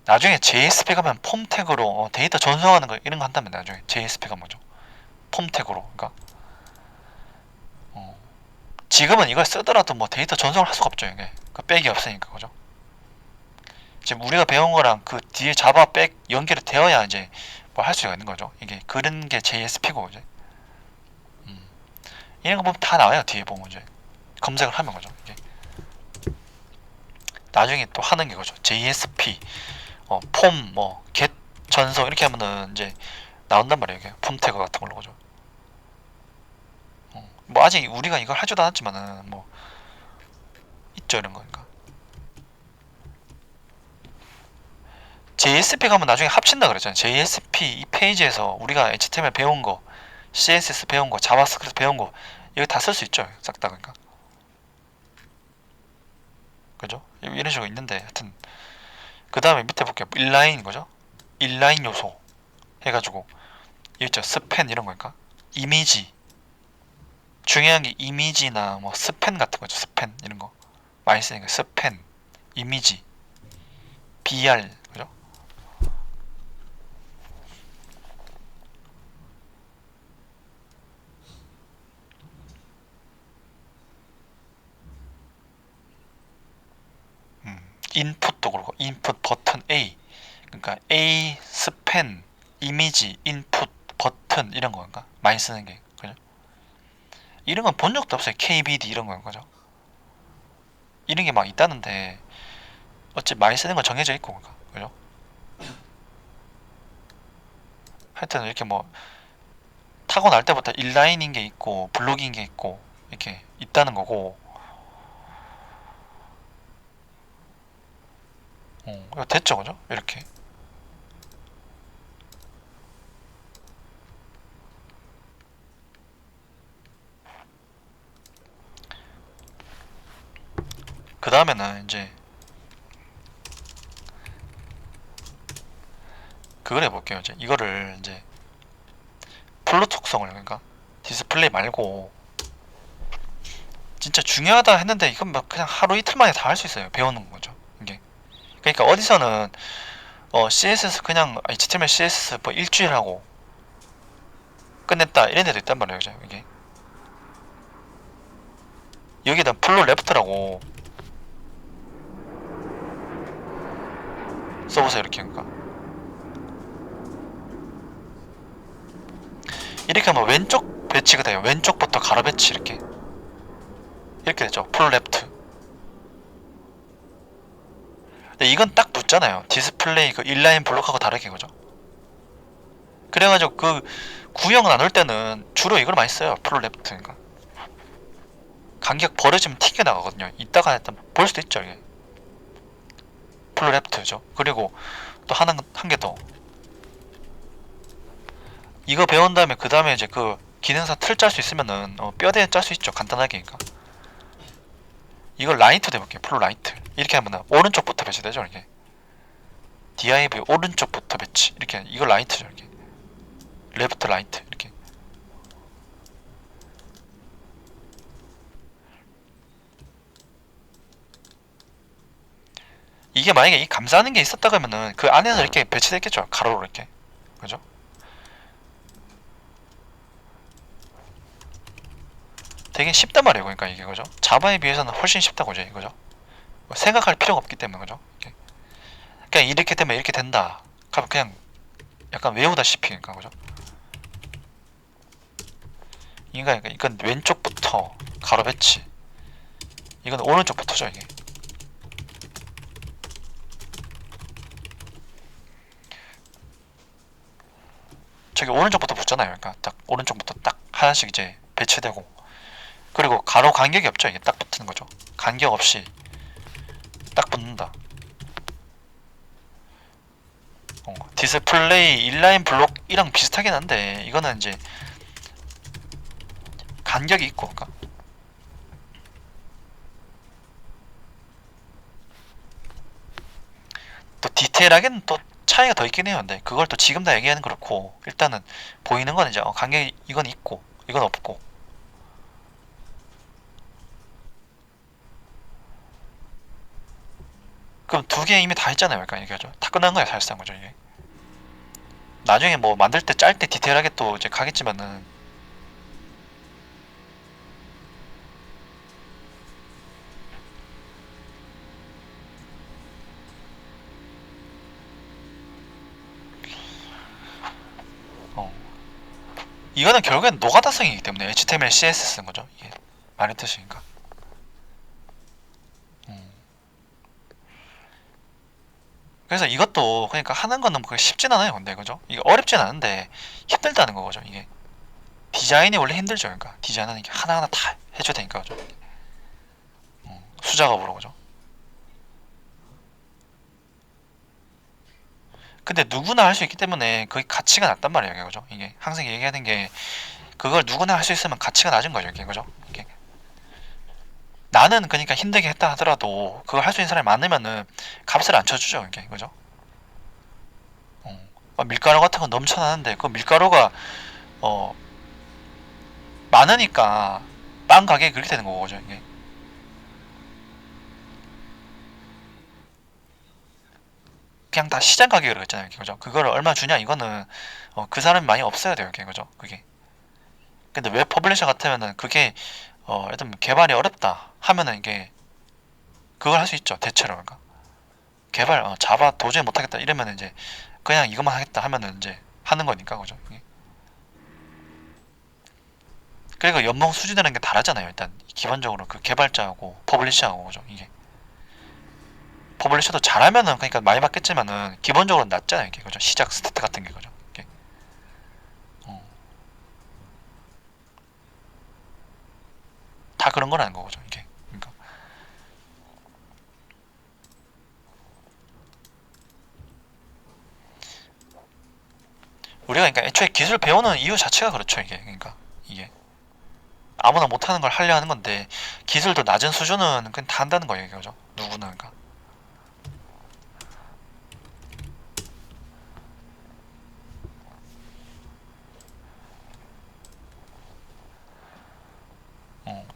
나중에 JSP 가면 폼 태그로 데이터 전송하는 거 이런 거 한다면 나중에 JSP 가 뭐죠? 폼 태그로 그러니까 지금은 이걸 쓰더라도 뭐 데이터 전송을 할 수가 없죠. 이게 그 백이 없으니까 그죠? 지금 우리가 배운 거랑 그 뒤에 자바 백 연결이 되어야 이제 뭐 할 수가 있는 거죠. 이게 그런 게 JSP고 이제 이런 거 보면 다 나와요. 뒤에 보면 이제 검색을 하면 거죠. 이게 나중에 또 하는 게 그죠. JSP 폼 뭐 get 전송 이렇게 하면은 이제 나온단 말이에요. 이게 폼 태그 같은 걸로 그죠. 뭐 아직 우리가 이걸 하지도 않았지만은 뭐 있죠 이런 거니까. JSP 가면 나중에 합친다 그랬잖아요. JSP 이 페이지에서 우리가 HTML 배운 거, CSS 배운 거, 자바스크립트 배운 거 이거 다 쓸 수 있죠. 싹 다 그러니까. 그죠? 이런 식으로 있는데 하여튼 그 다음에 밑에 볼게요. 인라인 거죠? 인라인 요소 해가지고 여기 있죠. 스팬 이런 거니까. 이미지 중요한 게 이미지나 뭐 스팬 같은 거죠. 스팬 이런 거 많이 쓰니까 스팬, 이미지, BR 그죠? 인풋도 그렇고 인풋 버튼 A 그러니까 A 스팬 이미지 인풋 버튼 이런 거니까 많이 쓰는 게 그죠? 이런 건 본 적도 없어요. KBD 이런 거인 거죠. 이런 게 막 있다는데 어찌 많이 쓰는 건 정해져 있고 그러니까 그죠? 하여튼 이렇게 뭐 타고날 때부터 인라인인 게 있고 블록인 게 있고 이렇게 있다는 거고 이거 됐죠 그죠? 이렇게 그 다음에는 이제 그걸 해볼게요. 이제 이거를 이제 플롯 속성을 그러니까 디스플레이 말고 진짜 중요하다 했는데 이건 막 그냥 하루 이틀 만에 다 할 수 있어요. 배우는 거죠. 이게 그러니까 어디서는 CSS 그냥 HTML CSS 뭐 일주일 하고 끝냈다 이런 데도 있단 말이에요. 그죠? 이게 여기다 플롯 레프트라고 써보세요. 이렇게 그러니까 이렇게 하면 왼쪽 배치가 돼요. 왼쪽부터 가로 배치 이렇게 되죠. 플롯 레프트. 근데 이건 딱 붙잖아요. 디스플레이 그 인라인 블록하고 다르게 그죠? 그래가지고 그 구형 나눌 때는 주로 이걸 많이 써요. 플롯 레프트니까 간격 벌어지면 튕겨 나가거든요. 이따가 일단 볼 수도 있죠. 이게 풀 레프트죠. 그리고 또 한 개 더. 이거 배운 다음에 그 다음에 이제 그 기능사 틀 짤 수 있으면은 뼈대 짤 수 있죠. 간단하게. 그러니까 이걸 라이트 해볼게요. 풀 라이트. 이렇게 하면은 오른쪽부터 배치되죠. 이렇게 div 오른쪽부터 배치. 이렇게 이거 라이트죠. 이렇게 레프트 라이트 이렇게. 이게 만약에 이 감싸는 게 있었다 그러면은 그 안에서 이렇게 배치됐겠죠. 가로로 이렇게. 그죠? 되게 쉽단 말이에요. 그러니까 이게 그죠? 자바에 비해서는 훨씬 쉽다고 이제 이거죠. 생각할 필요가 없기 때문에 그죠? 이렇게. 그냥 이렇게 되면 이렇게 된다. 그냥 약간 외우다시피 그러니까 그죠? 이건 왼쪽부터 가로 배치. 이건 오른쪽부터죠 이게. 저기 오른쪽부터 붙잖아요. 그러니까 딱 오른쪽부터 딱 하나씩 이제 배치되고. 그리고 가로 간격이 없죠. 이게 딱 붙는 거죠. 간격 없이 딱 붙는다. 디스플레이 인라인 블록이랑 비슷하긴 한데 이거는 이제 간격이 있고 그러니까 또 디테일하게는 또 차이가 더 있긴 해요. 근데 그걸 또 지금 다 얘기하는 그렇고 일단은 보이는 건 이제 간격이 이건 있고 이건 없고. 그럼 두 개 이미 다 했잖아요. 그러니까 이게 다 끝난 거야 사실상 그죠 이게. 나중에 뭐 만들 때 짤 때 디테일하게 또 이제 가겠지만은 어 이거는 결국엔 노가다성이기 때문에 HTML, CSS 쓴 거죠. 이게 말의 뜻이니까. 음. 그래서 이것도 그러니까 하는 거는 그렇게 쉽진 않아요. 근데 그죠? 이게 어렵진 않은데 힘들다는 거죠. 이게 디자인이 원래 힘들죠. 그러니까 디자인은 이게 하나하나 다 해줘야 되니까 그죠? 수작업으로 그죠? 근데 누구나 할 수 있기 때문에 그게 가치가 낮단 말이에요. 그죠? 이게 항상 얘기하는 게 그걸 누구나 할 수 있으면 가치가 낮은 거죠. 이게 그죠? 이게 나는 그러니까 힘들게 했다 하더라도 그걸 할 수 있는 사람이 많으면은 값을 안 쳐주죠. 이게 그죠? 밀가루 같은 거 넘쳐나는데 그 밀가루가 어 많으니까 빵 가격이 그렇게 되는 거죠. 이게 그냥 다 시장 가격으로 했잖아요. 이게 그죠? 그거를 얼마 주냐 이거는 그 사람이 많이 없어야 돼요. 이게 그죠? 그게. 근데 웹 퍼블리셔 같으면은 그게 예를 들면 개발이 어렵다 하면은 이게 그걸 할 수 있죠. 대체로 그러니까 개발 자바 도저히 못하겠다 이러면 이제 그냥 이것만 하겠다 하면은 이제 하는 거니까 그죠? 이게. 그리고 연봉 수준이라는 게 다르잖아요. 일단 기본적으로 그 개발자하고 퍼블리셔하고 그죠? 이게 퍼블리셔도 잘하면은 그러니까 많이 받겠지만은 기본적으로 낮잖아요. 이게 그죠? 시작 스타트 같은 게 그죠? 이게. 어, 다 그런 거라는 거죠. 이게. 그러니까 우리가 그러니까 애초에 기술 배우는 이유 자체가 그렇죠. 이게 그러니까 이게 아무나 못하는 걸 하려 하는 건데 기술도 낮은 수준은 그냥 다 한다는 거예요. 그죠? 누구나 그러니까.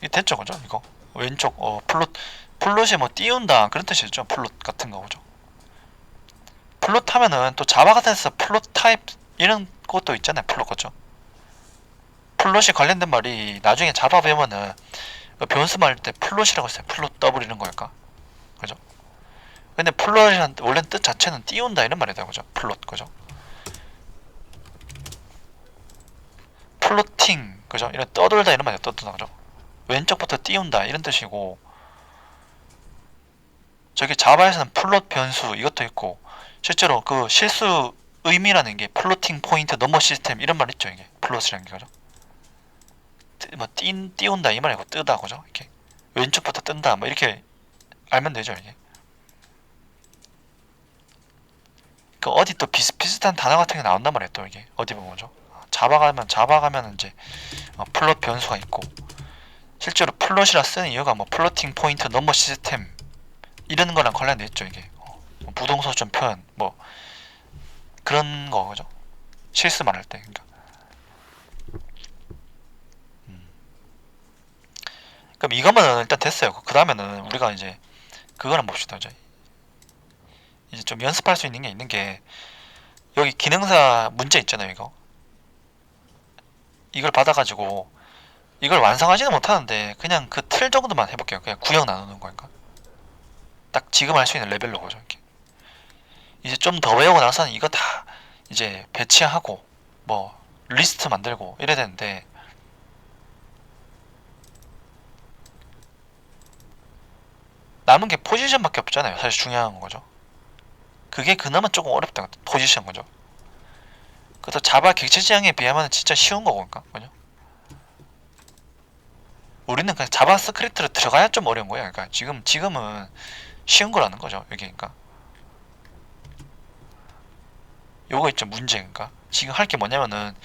이 됐죠, 그죠? 이거 왼쪽 플롯이 뭐 띄운다 그런 뜻이죠. 플롯 같은 거죠. 플롯 하면은 또 자바 같은 데서 플롯 타입 이런 것도 있잖아요. 플롯 거죠. 플롯이 관련된 말이 나중에 자바 배우면은 그 변수 말할 때 플롯이라고 했어요. 플롯 더블 이런 거일까? 그죠? 근데 플롯이란 원래 뜻 자체는 띄운다 이런 말이다, 그죠? 플롯 그죠? 플로팅 그죠? 이런 떠돌다 이런 말이야 떠돌다 그죠? 왼쪽부터 띄운다 이런 뜻이고 저기 자바에서는 플롯 변수 이것도 있고 실제로 그 실수 의미라는 게 플로팅 포인트 넘버 시스템 이런 말 있죠 이게 플롯이라는 게 그죠? 뭐 띄운다 이 말이고 뜨다 그죠? 이렇게 왼쪽부터 뜬다 뭐 이렇게 알면 되죠 이게. 그 어디 또 비슷비슷한 단어 같은 게 나온단 말이에요. 또 이게 어디 보면죠. 자바 가면 이제 플롯 변수가 있고, 실제로 플롯이라 쓰는 이유가 뭐 플로팅 포인트 넘버 시스템 이런 거랑 관련돼 있죠. 이게 뭐 부동소점 표현 뭐 그런 거죠. 실수 말할 때. 그러니까. 그럼 이거만 일단 됐어요. 그 다음에는 우리가 이제 그거는 봅시다. 이제 좀 연습할 수 있는 게 여기 기능사 문제 있잖아요. 이걸 받아가지고 이걸 완성하지는 못하는데 그냥 그 틀 정도만 해볼게요. 그냥 구역 나누는 거니까 딱 지금 할 수 있는 레벨로 보죠. 이렇게. 이제 좀 더 외우고 나서는 이거 다 이제 배치하고 뭐 리스트 만들고 이래야 되는데, 남은 게 포지션밖에 없잖아요. 사실 중요한 거죠. 그게 그나마 조금 어렵다. 포지션 거죠. 그래서 자바 객체 지향에 비하면 진짜 쉬운 거고, 그죠? 우리는 그냥 자바스크립트로 들어가야 좀 어려운 거예요. 그러니까 지금은 쉬운 거라는 거죠. 여기 그러니까 요거 있죠, 문제. 그러니까 지금 할 게 뭐냐면은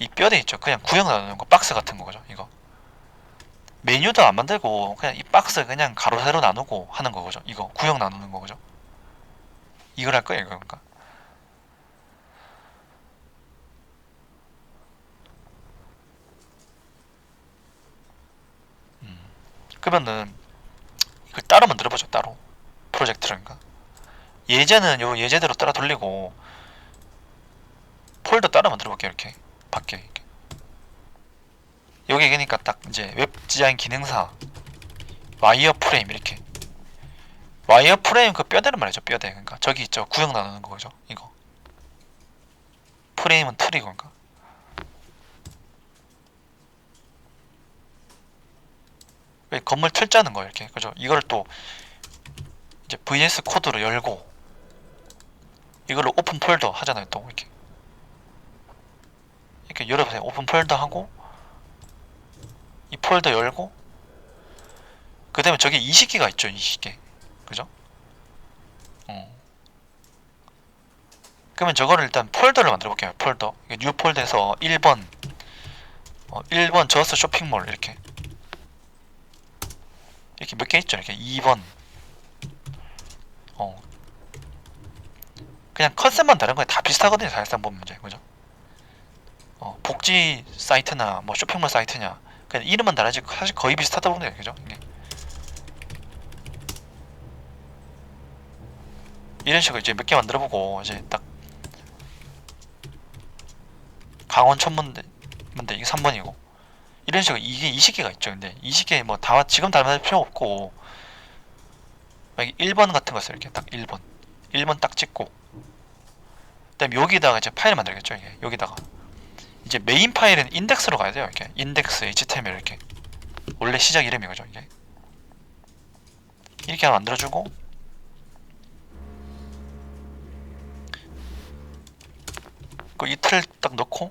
이 뼈대 있죠. 그냥 구형 나누는 거, 박스 같은 거죠. 이거 메뉴도 안 만들고 그냥 이 박스 그냥 가로 세로 나누고 하는 거죠. 이거 구형 나누는 거죠. 이걸 할 거예요. 이거 그러니까. 그러면은 이걸 따로 만들어보죠. 따로 프로젝트를. 그러니까 예제는 요 예제대로 따라 돌리고 폴더 따로 만들어볼게요. 이렇게 밖에 이렇게. 여기 그러니까 딱 이제 웹 디자인 기능사 와이어 프레임 이렇게. 와이어 프레임 그 뼈대를 말이죠. 뼈대. 그러니까 저기 있죠. 구형 나누는 거죠. 이거 프레임은 틀이고. 그러니까 왜 건물 틀 짜는 거예요. 이렇게. 그죠? 이걸 또 이제 VS 코드로 열고 이걸로 오픈 폴더 하잖아요. 또 이렇게 열어보세요. 오픈 폴더 하고 이 폴더 열고 그 다음에 저기 이식기가 있죠. 이식기. 그죠? 그러면 저거를 일단 폴더를 만들어 볼게요. 폴더. 뉴 폴더에서 1번 1번 저스트 쇼핑몰 이렇게 몇 개 있죠. 이렇게 2번 그냥 컨셉만 다른 거에 다 비슷하거든요. 사실상 보면 이제. 그죠? 복지 사이트나 뭐 쇼핑몰 사이트냐 그냥 이름만 다르지 사실 거의 비슷하다 보면 돼요. 그죠? 이런 식으로 이제 몇 개 만들어보고 이제 딱 강원 천문대 이게 3번이고 이런 식으로 이게 20개가 있죠. 근데 20개 뭐 다 지금 다 만들 필요 없고 1번 같은 거 써요. 이렇게 딱 1번 딱 찍고 그다음에 여기다가 이제 파일 만들겠죠. 이게 여기다가 이제 메인 파일은 인덱스로 가야 돼요. 이렇게 인덱스 html 이렇게 원래 시작 이름이 거죠. 이렇게 하나 만들어주고 그 이틀 딱 넣고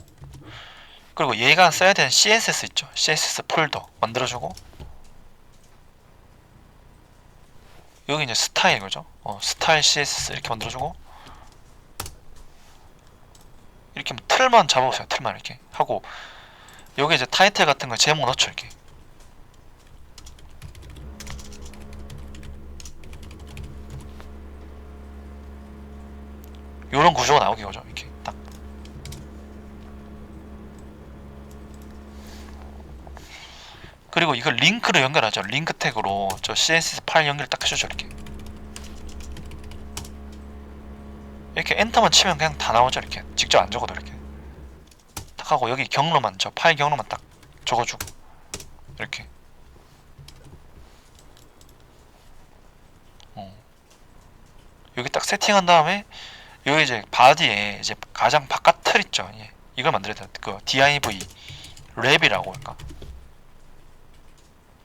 그리고 얘가 써야 되는 css 있죠. css 폴더 만들어주고 여기 이제 스타일 거죠. 스타일 css 이렇게 만들어주고 이렇게 틀만 잡아보세요. 틀만 이렇게 하고 여기 이제 타이틀 같은 거 제목 넣죠. 이렇게 요런 구조가 나오게 거죠. 이렇게 딱 그리고 이걸 링크로 연결하죠. 링크 태그로 저 CSS 파일 연결 딱 해주죠. 이렇게 엔터만 치면 그냥 다 나오죠. 이렇게 직접 안 적어도 이렇게 딱 하고 여기 경로만 저 파일 경로만 딱 적어주고 이렇게 여기 딱 세팅한 다음에 여기 이제 바디에 이제 가장 바깥 틀 있죠. 이걸 만들어야 돼. 그 div 랩이라고 할까?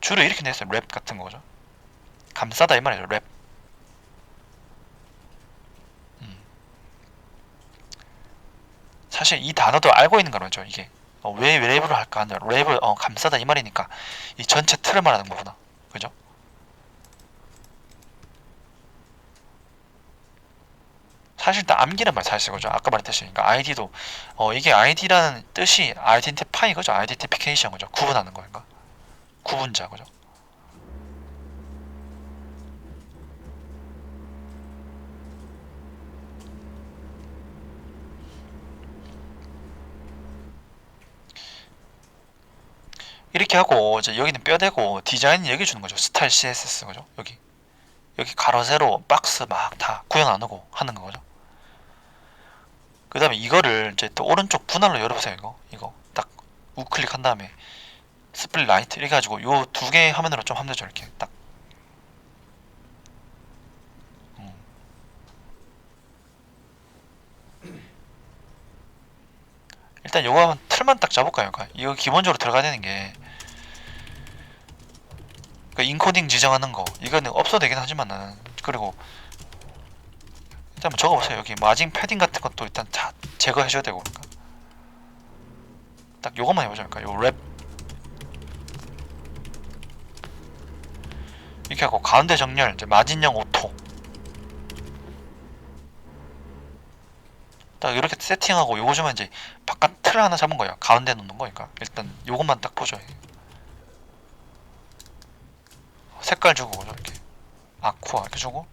주로 이렇게 냈어요. 랩 같은 거죠. 감싸다 이 말이죠. 랩. 사실 이 단어도 알고 있는 거죠. 이게 왜 랩으로 할까 하는 랩을 감싸다 이 말이니까 이 전체 틀을 말하는 거구나. 그죠? 사실 다 암기란 말 잘 쓰고죠. 아까 말했듯이 그러니까 ID도 이게 ID라는 뜻이 아이덴티파이 거죠. 아이덴티피케이션 거죠. 구분하는 거니까 구분자 거죠. 이렇게 하고 이제 여기는 뼈대고 디자인 여기 주는 거죠. 스타일 CSS 거죠. 여기 가로 세로 박스 막 다 구형 나누고 하는 거죠. 그 다음에 이거를 이제 또 오른쪽 분할로 열어보세요. 이거 딱 우클릭한 다음에 스플릿 라이트 이렇게 가지고 요 두 개 화면으로 좀 하면 되죠. 이렇게 딱 음. 일단 요거 한번 틀만 딱 잡을까요? 그러니까 이거 기본적으로 들어가야 되는 게 그 인코딩 지정하는 거 이거는 없어도 되긴 하지만은 그리고 일단 한번 적어보세요. 여기 마징 패딩 같은 것도 일단 다 제거해줘야 되고 그러니까 딱 요것만 해보자. 그러니까 요랩 이렇게 하고 가운데 정렬 이제 마진형 오토 딱 이렇게 세팅하고 요거 주면 이제 바깥 틀 하나 잡은 거예요. 가운데 놓는 거니까 일단 요것만 딱 보죠. 색깔 주고 그죠? 이렇게 아쿠아 이렇게 주고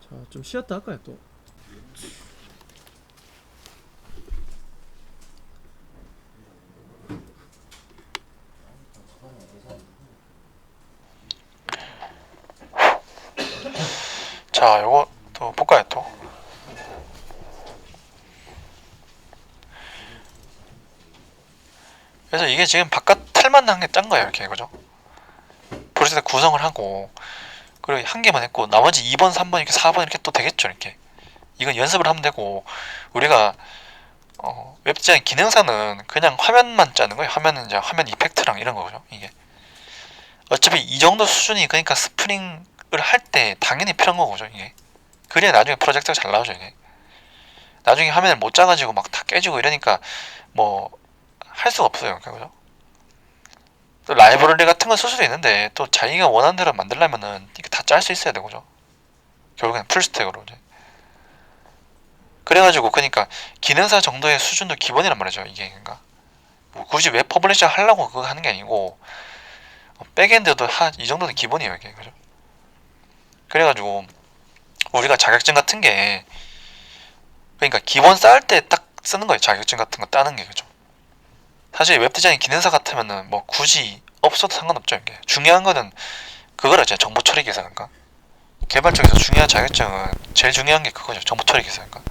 자, 좀 쉬었다 할까요 또? 자, 요거 또 볼까요 또? 그래서 이게 지금 바깥 틀만 한 개 짠 거예요, 이렇게. 그죠? 프로젝트 구성을 하고, 그리고 한 개만 했고, 나머지 2번, 3번, 이렇게 4번 이렇게 또 되겠죠, 이렇게. 이건 연습을 하면 되고, 우리가 웹 디자인 기능사는 그냥 화면만 짜는 거예요. 화면은 이제 화면 이펙트랑 이런 거죠, 이게. 어차피 이 정도 수준이, 그러니까 스프링을 할 때 당연히 필요한 거죠, 이게. 그래야 나중에 프로젝트가 잘 나오죠, 이게. 나중에 화면을 못 짜가지고 막 다 깨지고 이러니까 뭐 할 수가 없어요, 그죠? 또 라이브러리 같은 거 쓸 수도 있는데 또 자기가 원하는 대로 만들려면은 이게 다 짤 수 있어야 되고, 죠 결국엔 풀스택으로 이제. 그래가지고 그러니까 기능사 정도의 수준도 기본이란 말이죠, 이게. 그러니까 뭐 굳이 웹 퍼블리셔 하려고 그거 하는 게 아니고 백엔드도 이 정도는 기본이에요, 이게. 그죠? 그래가지고 우리가 자격증 같은 게, 그러니까 기본 쌓을 때 딱 쓰는 거예요, 자격증 같은 거 따는 게. 그죠? 사실 웹 디자인 기능사 같으면은 뭐 굳이 없어도 상관없죠, 이게. 중요한 거는 그거라죠, 정보 처리 기사인가. 개발 쪽에서 중요한 자격증은 제일 중요한 게 그거죠, 정보 처리 기사인가.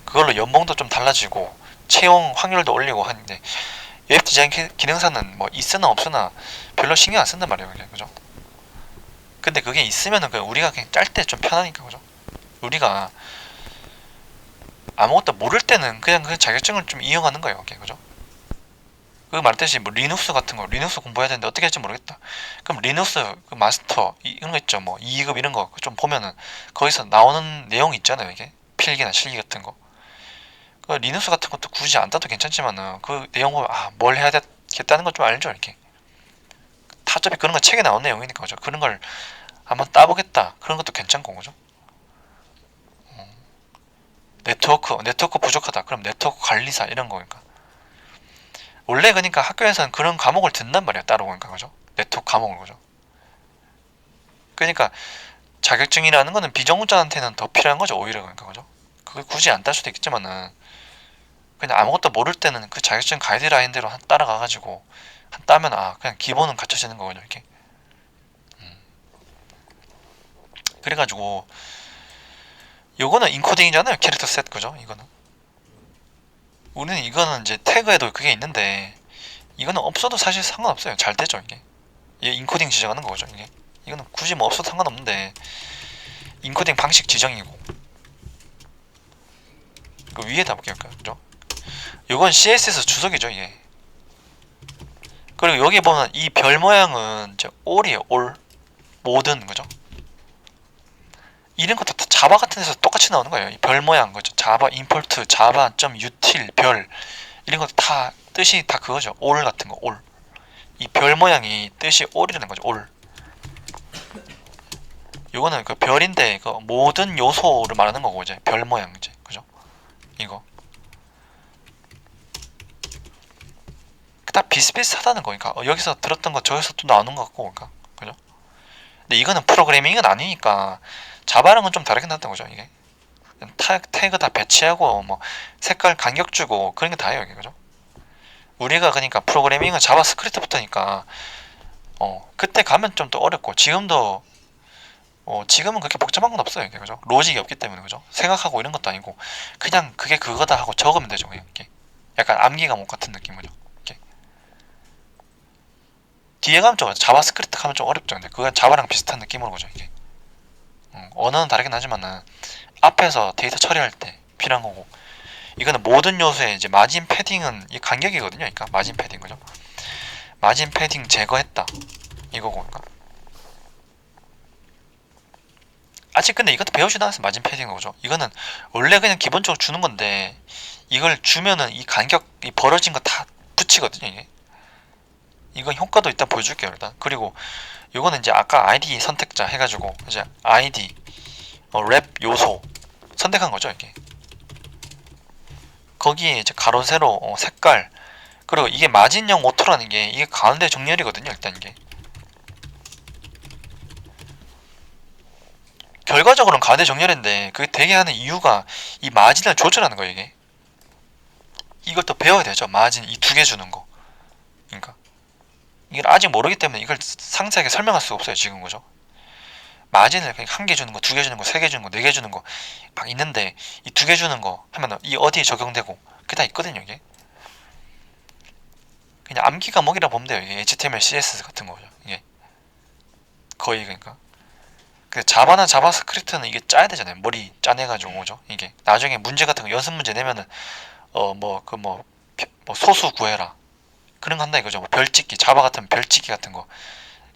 그걸로 연봉도 좀 달라지고 채용 확률도 올리고 하는데, 웹 디자인 기능사는 뭐 있으나 없으나 별로 신경 안 쓴단 말이에요, 그게. 그죠? 근데 그게 있으면은 그냥 우리가 그냥 짤 때 좀 편하니까. 그죠? 우리가 아무것도 모를 때는 그냥 그 자격증을 좀 이용하는 거예요, 그게. 그죠? 그 말했듯이 뭐 리눅스 같은 거, 리눅스 공부해야 되는데 어떻게 할지 모르겠다. 그럼 리눅스 그 마스터 이런 거 있죠, 뭐 2급 이런 거 좀 보면은 거기서 나오는 내용이 있잖아요, 이게. 필기나 실기 같은 거. 그 리눅스 같은 것도 굳이 안 따도 괜찮지만은 그 내용 보면 뭘 해야 되겠다는 건 좀 알죠, 이렇게. 어차피 그런 거 책에 나온 내용이니까 그죠. 그런 걸 한번 따보겠다. 그런 것도 괜찮고 그죠. 네트워크 부족하다. 그럼 네트워크 관리사 이런 거니까. 원래 그러니까 학교에서는 그런 과목을 듣는단 말이야. 따로 그러니까 그죠. 네트워크 과목을 그죠. 그러니까 자격증이라는 거는 비전공자한테는 더 필요한 거죠. 오히려 그러니까 그죠. 그게 굳이 안 딸 수도 있겠지만은 그냥 아무것도 모를 때는 그 자격증 가이드라인대로 따라가가지고 한 따면 그냥 기본은 갖춰지는 거거든요. 이렇게. 그래가지고 요거는 인코딩이잖아요. 캐릭터 셋 그죠. 이거는 우리는 이거는 이제 태그에도 그게 있는데 이거는 없어도 사실 상관없어요. 잘 되죠 이게. 얘 인코딩 지정하는 거죠 이게. 이거는 굳이 뭐 없어도 상관없는데 인코딩 방식 지정이고 그 위에다 볼게요. 그죠? 요건 CSS 주석이죠 이게. 그리고 여기 보면 이 별 모양은 이제 all이에요. all 모든 그죠? 이런 것도 다 자바 같은 데서 똑같이 나오는 거예요. 이 별 모양 그죠? 자바 임포트 java.util 별 이런 것도 다 뜻이 다 그거죠. all 같은 거 all. 이 별 모양이 뜻이 all이라는 거죠. all. 요거는 그 별인데 그 모든 요소를 말하는 거고 이제 별 모양 이제 그죠? 이거 다 비슷비슷하다는 거니까 여기서 들었던 거 저기서 또 나오는 것 같고 그러니까 그죠? 근데 이거는 프로그래밍은 아니니까 자바랑은 좀 다르긴 한다는 거죠 이게. 태그 다 배치하고 뭐 색깔 간격 주고 그런 게 다예요 이게 그죠? 우리가 그러니까 프로그래밍은 자바스크립트부터니까 그때 가면 좀 더 어렵고 지금은 그렇게 복잡한 건 없어요 이게 그죠? 로직이 없기 때문에 그죠? 생각하고 이런 것도 아니고 그냥 그게 그거다 하고 적으면 되죠 그냥 이렇게. 약간 암기 과목 같은 느낌 그죠? 이렇게. 뒤에 가면 좀 자바스크립트 가면 좀 어렵죠. 근데 그건 자바랑 비슷한 느낌으로 그죠 이게. 언어는 다르긴 하지만은 앞에서 데이터 처리할 때 필요한 거고 이거는 모든 요소에 이제 마진 패딩은 이 간격이거든요. 그러니까 마진 패딩 그죠? 마진 패딩 제거했다 이거고 그러니까. 아직 근데 이것도 배우지도 않았어요. 마진 패딩 거죠. 이거는 원래 그냥 기본적으로 주는 건데 이걸 주면은 이 간격 이 벌어진 거 다 붙이거든요. 이게. 이건 효과도 일단 보여줄게요 일단. 그리고 요거는 이제 아까 ID 선택자 해가지고 이제 ID 랩 요소 선택한 거죠 이게. 거기에 이제 가로 세로 색깔 그리고 이게 마진형 오토라는 게 이게 가운데 정렬이거든요 일단 이게. 결과적으로는 가운데 정렬인데 그게 되게 하는 이유가 이 마진을 조절하는 거예요 이게. 이것도 배워야 되죠. 마진 이 두 개 주는 거. 그러니까 이걸 아직 모르기 때문에 이걸 상세하게 설명할 수가 없어요 지금 그죠. 마진을 한 개 주는 거, 두 개 주는 거, 세 개 주는 거, 네 개 주는 거 막 있는데 이 두 개 주는 거 하면 이 어디에 적용되고 그게 다 있거든요 이게. 그냥 암기 과목이라 보면 돼요 이게. HTML, CSS 같은 거죠 이게. 거의 그러니까. 근데 자바나 자바스크립트는 이게 짜야 되잖아요. 머리 짜내가지고 그죠 이게. 나중에 문제 같은 거 연습 문제 내면은 소수 구해라 그런 거 한다 이거죠. 뭐 별 찍기 자바 같은 별 찍기 같은 거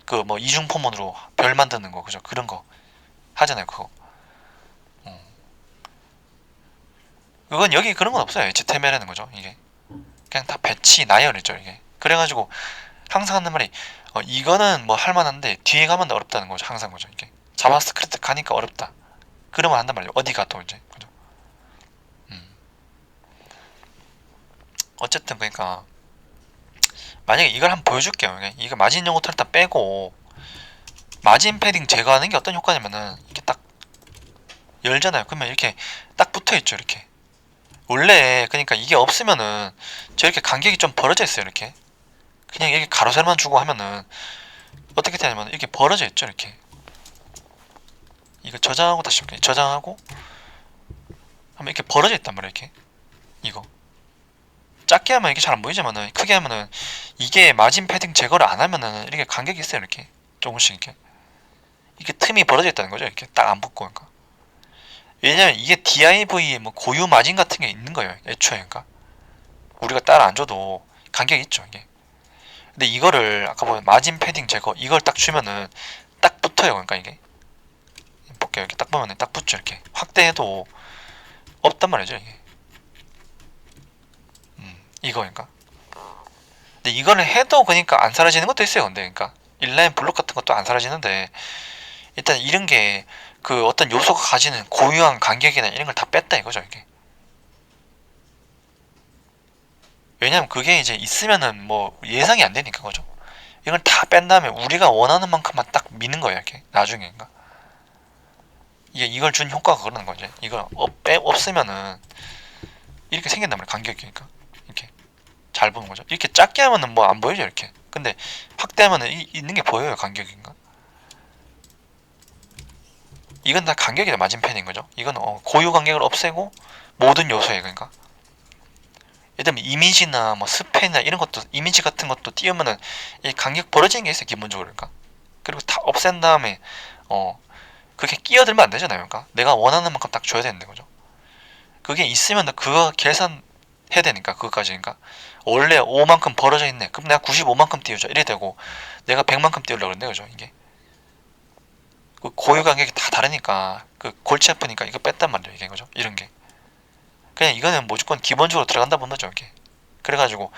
그 뭐 이중 포문으로 별 만드는 거 그죠 그런 거 하잖아요 그거. 그건 여기 그런 건 없어요. HTML에는 거죠 이게. 그냥 다 배치 나열이죠 이게. 그래가지고 항상 하는 말이 이거는 뭐 할만한데 뒤에 가면 어렵다는 거죠 항상 거죠 이게. 자바스크립트 가니까 어렵다 그러면 한단 말이에요. 어디 가도 이제 그죠. 어쨌든 그러니까 만약에 이걸 한번 보여줄게요. 이거 마진 용어를 일단 빼고 마진 패딩 제거하는 게 어떤 효과냐면은 이렇게 딱 열잖아요. 그러면 이렇게 딱 붙어있죠 이렇게. 원래 그러니까 이게 없으면은 저렇게 간격이 좀 벌어져 있어요 이렇게. 그냥 이렇게 가로세로만 주고 하면은 어떻게 되냐면 이렇게 벌어져 있죠 이렇게. 이거 저장하고 다시 볼게요. 저장하고 하면 이렇게 벌어져 있단 말이에요 이렇게. 이거 작게 하면 이게 잘 안 보이지만은 크게 하면은 이게 마진 패딩 제거를 안 하면은 이렇게 간격이 있어요 이렇게. 조금씩 이렇게 틈이 벌어져 있다는 거죠 이렇게 딱 안 붙고. 그러니까 왜냐면 이게 DIV에 뭐 고유 마진 같은 게 있는 거예요 애초에. 그러니까 우리가 따라 안 줘도 간격이 있죠 이게. 근데 이거를 아까 보면 마진 패딩 제거 이걸 딱 주면은 딱 붙어요. 그러니까 이게 볼게요. 이렇게 딱 보면은 딱 붙죠 이렇게. 확대해도 없단 말이죠 이게. 이거 그러니까. 근데 이거를 해도 그러니까 안 사라지는 것도 있어요. 근데 그러니까 인라인 블록 같은 것도 안 사라지는데 일단 이런 게 그 어떤 요소가 가지는 고유한 간격이나 이런 걸 다 뺐다 이거죠 이게. 왜냐면 그게 이제 있으면은 뭐 예상이 안 되니까 그죠. 이걸 다 뺀 다음에 우리가 원하는 만큼만 딱 미는 거예요 이렇게 나중에인가. 이게 이걸 준 효과가 그러는 거죠. 이걸 없으면은 이렇게 생긴단 말이야 간격이. 그러니까 이렇게 잘 보는 거죠. 이렇게 작게 하면은 뭐 안 보이죠 이렇게. 근데 확대하면은 있는 게 보여요 간격인가. 이건 다 간격이 맞은편인 거죠. 이건 고유 간격을 없애고 모든 요소에 그러니까. 예를 들면 이미지나 뭐 스팬이나 이런 것도 이미지 같은 것도 띄우면은 이 간격 벌어지는 게 있어요 기본적으로. 그러니까 그리고 다 없앤 다음에 그게 끼어들면 안 되잖아요. 그러니까 내가 원하는 만큼 딱 줘야 되는데 그죠. 그게 있으면 그거 계산해야 되니까 그거까지. 그러니까 원래 5만큼 벌어져 있네. 그럼 내가 95만큼 띄우자 이래 되고 내가 100만큼 띄우려고 그러는데 그죠. 이게 그 고유 간격이 다 다르니까 그 골치 아프니까 이거 뺐단 말이에요 이게 그죠. 이런 게 그냥 이거는 무조건 기본적으로 들어간다 본 거죠 이게. 그래가지고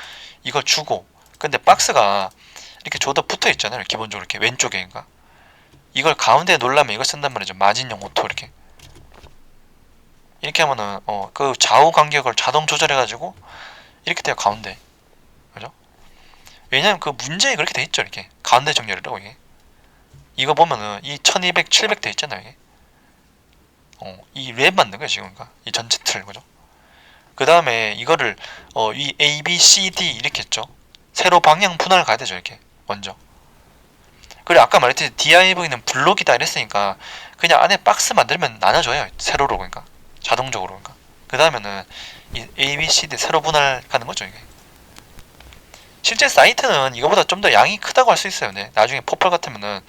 이걸 주고 근데 박스가 이렇게 줘도 붙어 있잖아요 기본적으로 이렇게 왼쪽에인가. 이걸 가운데에 놓으려면 이걸 쓴단 말이죠. 마진용 오토 이렇게 하면은 그 좌우 간격을 자동 조절해가지고 이렇게 돼요 가운데. 그죠? 왜냐면 그 문제에 그렇게 돼 있죠 이렇게 가운데 정렬이라고 이게. 이거 보면은 이 1200, 700 돼 있잖아요 이게. 이 랩 만든 거예요 지금. 그러니까 이 전체 틀 그죠? 그 다음에 이거를 이 A, B, C, D 이렇게 했죠. 세로 방향 분할을 가야 되죠 이렇게 먼저. 그리고 아까 말했듯이 DIV는 블록이다 이랬으니까 그냥 안에 박스 만들면 나눠줘요 세로로. 그러니까 자동적으로. 그러니까 그 다음에는 이 A, B, C, D 세로 분할 가는 거죠 이게. 실제 사이트는 이거보다 좀 더 양이 크다고 할 수 있어요. 네. 나중에 포펄 같으면은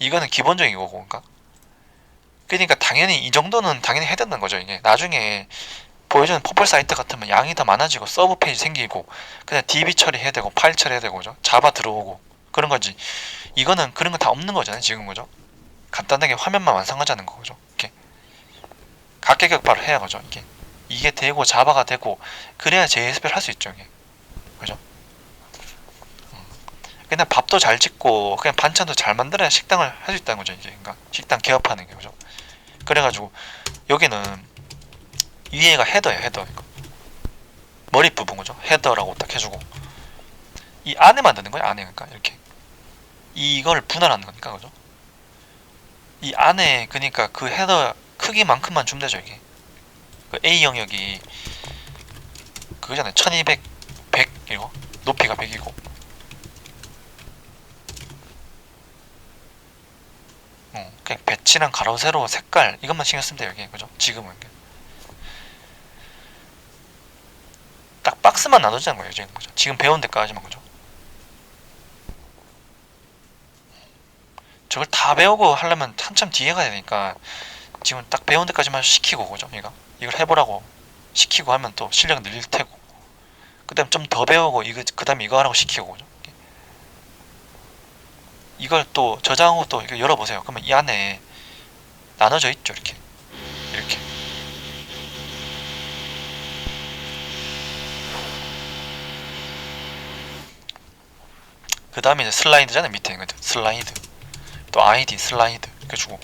이거는 기본적인 거고. 그러니까 당연히 이 정도는 당연히 해야 된다는 거죠 이게. 나중에 보여주는 포펄 사이트 같으면 양이 더 많아지고 서브 페이지 생기고 그냥 DB 처리해야 되고 파일 처리해야 되고 그죠? 자바 들어오고 그런 거지. 이거는 그런 거 다 없는 거잖아요 지금 그죠? 간단하게 화면만 완성하자는 거죠. 이렇게 각계격파를 해야 거죠 이게 되고 자바가 되고 그래야 JSP를 할 수 있죠 이게. 그죠? 그냥 밥도 잘 짓고 그냥 반찬도 잘 만들어야 식당을 할 수 있다는 거죠 이제. 그러니까 식당 개업하는 게 그죠? 그래가지고 여기는 위에가 헤더예요 헤더. 이거 머리 부분 거죠. 헤더라고 딱 해주고 이 안에 만드는 거예요 안에. 그러니까 이렇게 이걸 분할하는 거니까 그죠. 이 안에 그러니까 그 헤더 크기만큼만 주면 되죠 이게. 그 A 영역이 그거잖아요 1200 100 이거 높이가 100이고 그냥 배치랑 가로 세로 색깔 이것만 신경 쓰면 돼요 여기 그죠. 지금은 딱 박스만 나눠주는 거예요 지금 그죠. 지금 배운 데까지만 그죠. 저걸 다 배우고 하려면 한참 뒤에 가야 되니까 지금 딱 배운 데까지만 시키고 그죠. 이걸 해보라고 시키고 하면 또 실력 늘릴 테고 그 다음 좀 더 배우고 이거 그 다음에 이거 하라고 시키고 그죠. 이걸 또 저장하고 또 이거 열어보세요. 그러면 이 안에 나눠져 있죠 이렇게 그 다음에 이제 슬라이드잖아요 밑에 있는 거 슬라이드 또 아이디 슬라이드 이렇게 주고.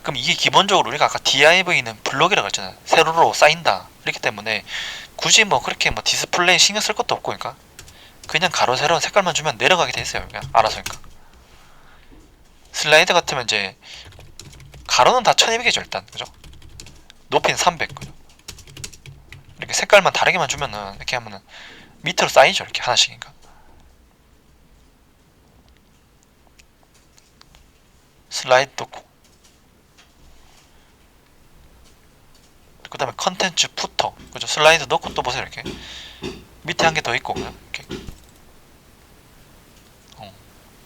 그럼 이게 기본적으로 우리가 아까 DIV는 블록이라고 했잖아요. 세로로 쌓인다 이렇기 때문에 굳이 뭐 그렇게 뭐 디스플레이 신경 쓸 것도 없고 그냥 가로 세로 색깔만 주면 내려가게 돼 있어요 그냥 알아서. 그러니까 슬라이드 같으면 이제 가로는 다 1200이죠 일단 그죠. 높이는 300 그죠. 이렇게 색깔만 다르게만 주면은 이렇게 하면은 밑으로 쌓이죠 이렇게 하나씩인가. 슬라이드 넣고 그 다음에 컨텐츠 푸터 그죠. 슬라이드 넣고 또 보세요 이렇게 밑에 한 개 더 있고 그냥 이렇게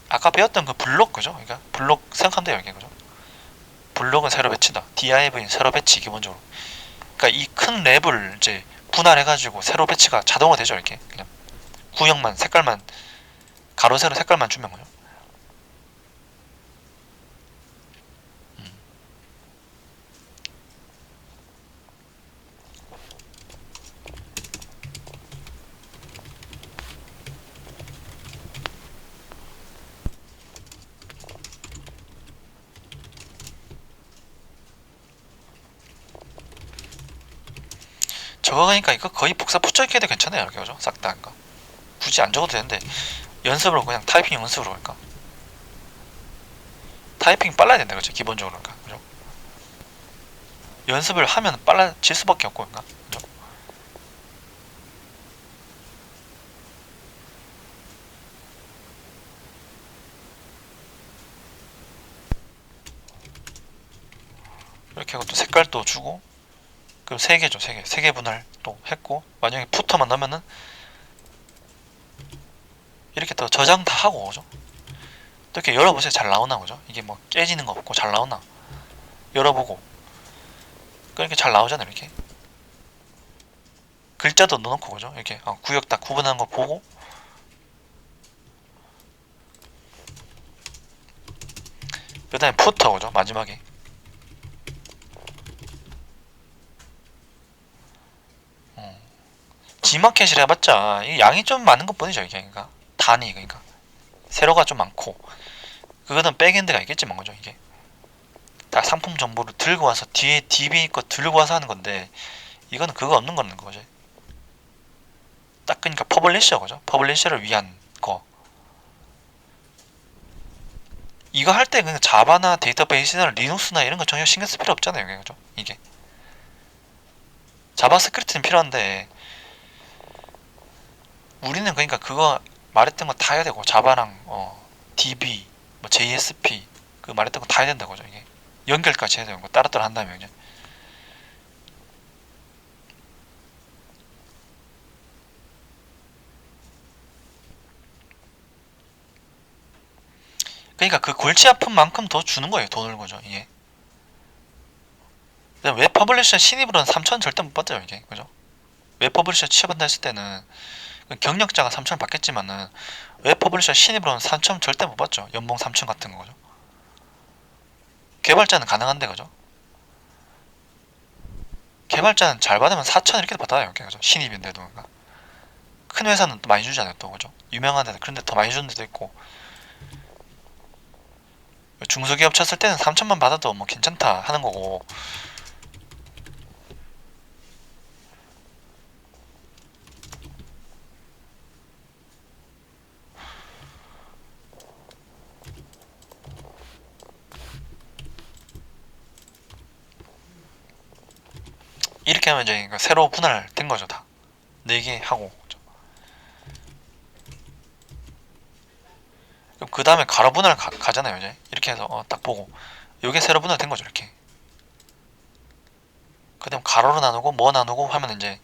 아까 배웠던 그 블록 그죠. 그러니까 블록 생각한대요 여기 그죠. 블록은 세로 배치다. DIV는 세로 배치 기본적으로. 그러니까 이 큰 랩을 이제 분할해가지고 세로 배치가 자동화 되죠 이렇게. 그냥 구형만 색깔만 가로 세로 색깔만 주면 거죠. 저거 그러니까 이거 거의 복사 붙여있게 해도 괜찮아요. 이렇게 그죠? 싹 다. 그러니까 굳이 안 적어도 되는데 연습으로 그냥 타이핑 연습으로 그러니까 타이핑 빨라야 된다 그죠? 기본적으로 그러니까 그죠? 연습을 하면 빨라질 수밖에 없고 그러니까 그죠? 이렇게 하고 또 색깔도 주고 그럼 3개죠 3개 3개 분할 또 했고 만약에 푸터만 넣으면은 이렇게 또 저장 다 하고 그죠? 또 이렇게 열어보세요. 잘 나오나 그죠? 이게 뭐 깨지는 거 없고 잘 나오나 열어보고 그렇게 잘 나오잖아요. 이렇게 글자도 넣어놓고 그죠? 이렇게 구역 딱 구분하는 거 보고 그 다음에 푸터 그죠? 마지막에 G마켓이라 해봤자 이 양이 좀 많은 것 뿐이죠. 이게 그러니까 단위 그러니까 세로가 좀 많고 그거는 백엔드가 있겠지만 그죠? 이게 다 상품 정보를 들고 와서 뒤에 DB 거 들고 와서 하는 건데 이거는 그거 없는 거는 거죠. 딱 그러니까 퍼블리셔 그죠? 퍼블리셔를 위한 거 이거 할 때 그냥 자바나 데이터베이스나 리눅스나 이런 거 전혀 신경 쓸 필요 없잖아요. 그죠? 이게 자바스크립트는 필요한데 우리는 그러니까 그거 말했던 거 다 해야 되고 자바랑 DB 뭐 JSP 그 말했던 거 다 해야 된다고 죠 이게 연결까지 해야 되는 거 따로따로 한다면 이제 그러니까 그 골치 아픈 만큼 더 주는 거예요. 돈을 거죠 이게. 웹 퍼블리셔 신입으로는 3천 절대 못 받아요 이게 그죠? 웹 퍼블리셔 취업한다 했을 때는 경력자가 3천 받겠지만은 웹 퍼블리셔 신입으로는 3천 절대 못 받죠. 연봉 3천 같은 거죠. 개발자는 가능한데 그죠? 개발자는 잘 받으면 4천 이렇게 받아요. 그죠? 신입인데도 그러니까. 큰 회사는 또 많이 주잖아요. 또 그죠? 유명한 데는 그런데 더 많이 주는 데도 있고 중소기업 쳤을 때는 3천만 받아도 뭐 괜찮다 하는 거고 이렇게 하면 이제 새로 분할된 거죠 다. 4개 하고 그럼 그 다음에 가로 분할 가잖아요 이제 이렇게 해서 딱 보고 요게 세로 분할된 거죠 이렇게. 그 다음 가로로 나누고 뭐 나누고 하면 이제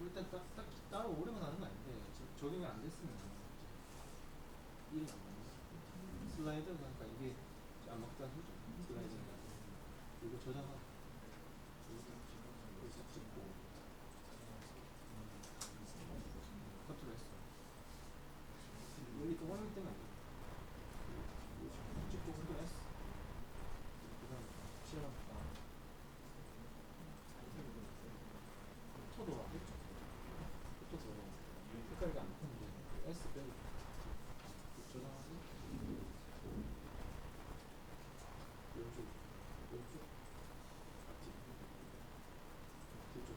뭐 일단 딱 따로 오래만 하는 거 아닌데 적용이 안 됐으면 이름이 안 맞는 슬라이드가 그러니까 이게 안 맞다는 소리죠. 슬라이드가 이거 저장하고 여기서 찍고 커트를 했어. 여기 또 화면 때문에 안 돼. 찍고 컨트롤 S 그 다음 실행합니다. 포토도 안 됐죠. 포토도 색깔이 안 붙는데 S 빼고 저장하고 왼쪽 왼쪽 앞뒤 왼쪽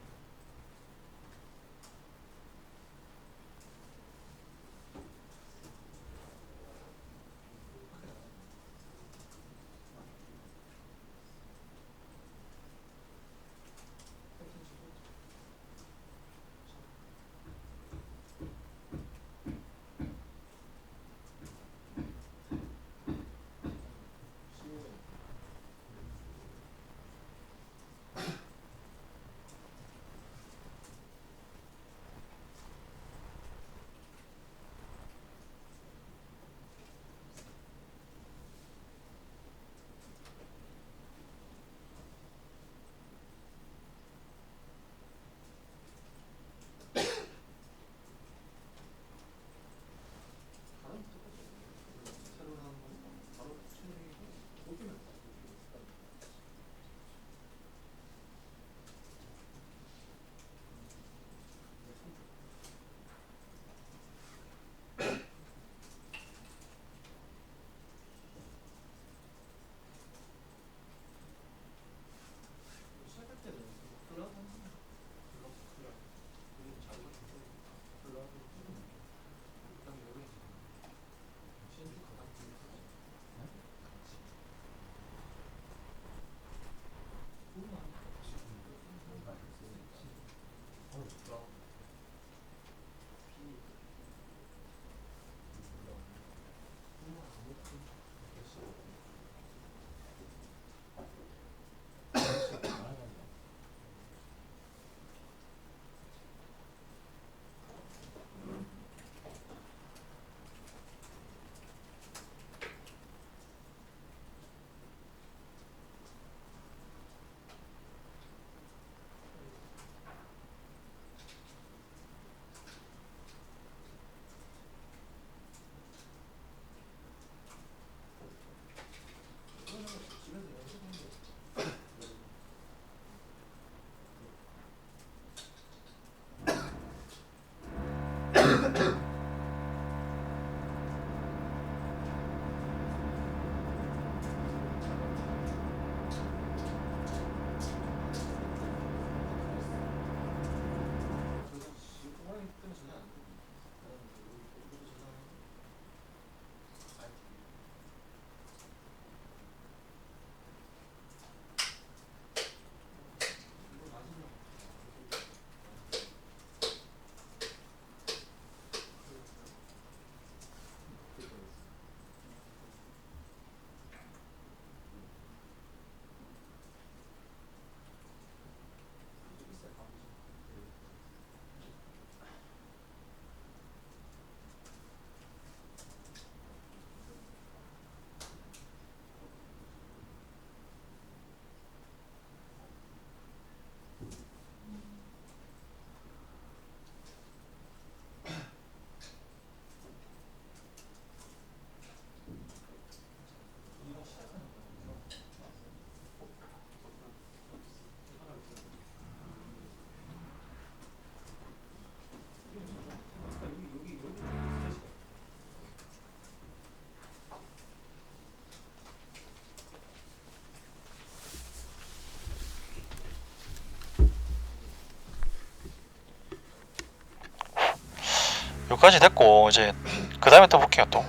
여기까지 됐고 이제 그 다음에 또 볼게요. 또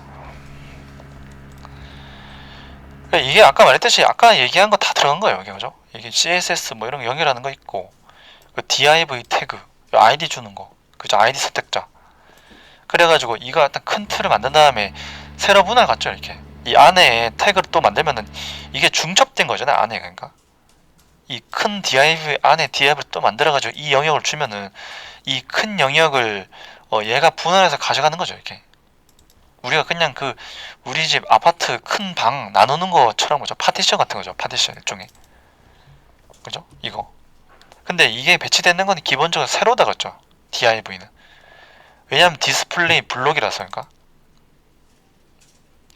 이게 아까 말했듯이 아까 얘기한 거 다 들어간 거예요. 이게 그죠? 이게 CSS 뭐 이런 거 연결하는 거 있고 그 div 태그 아이디 주는 거 그죠? 아이디 선택자 그래가지고 이거 일단 큰 틀을 만든 다음에 세로 분할 같죠? 이렇게 이 안에 태그를 또 만들면은 이게 중첩된 거잖아요. 안에 그러니까 이 큰 div 안에 div을 또 만들어가지고 이 영역을 주면은 이 큰 영역을 얘가 분할해서 가져가는 거죠. 이렇게 우리가 그냥 그 우리 집 아파트 큰 방 나누는 것처럼 그죠? 파티션 같은 거죠. 파티션 일종의 그죠? 이거 근데 이게 배치되는 건 기본적으로 세로다 그랬죠. div는 왜냐면 디스플레이 블록이라서 그러니까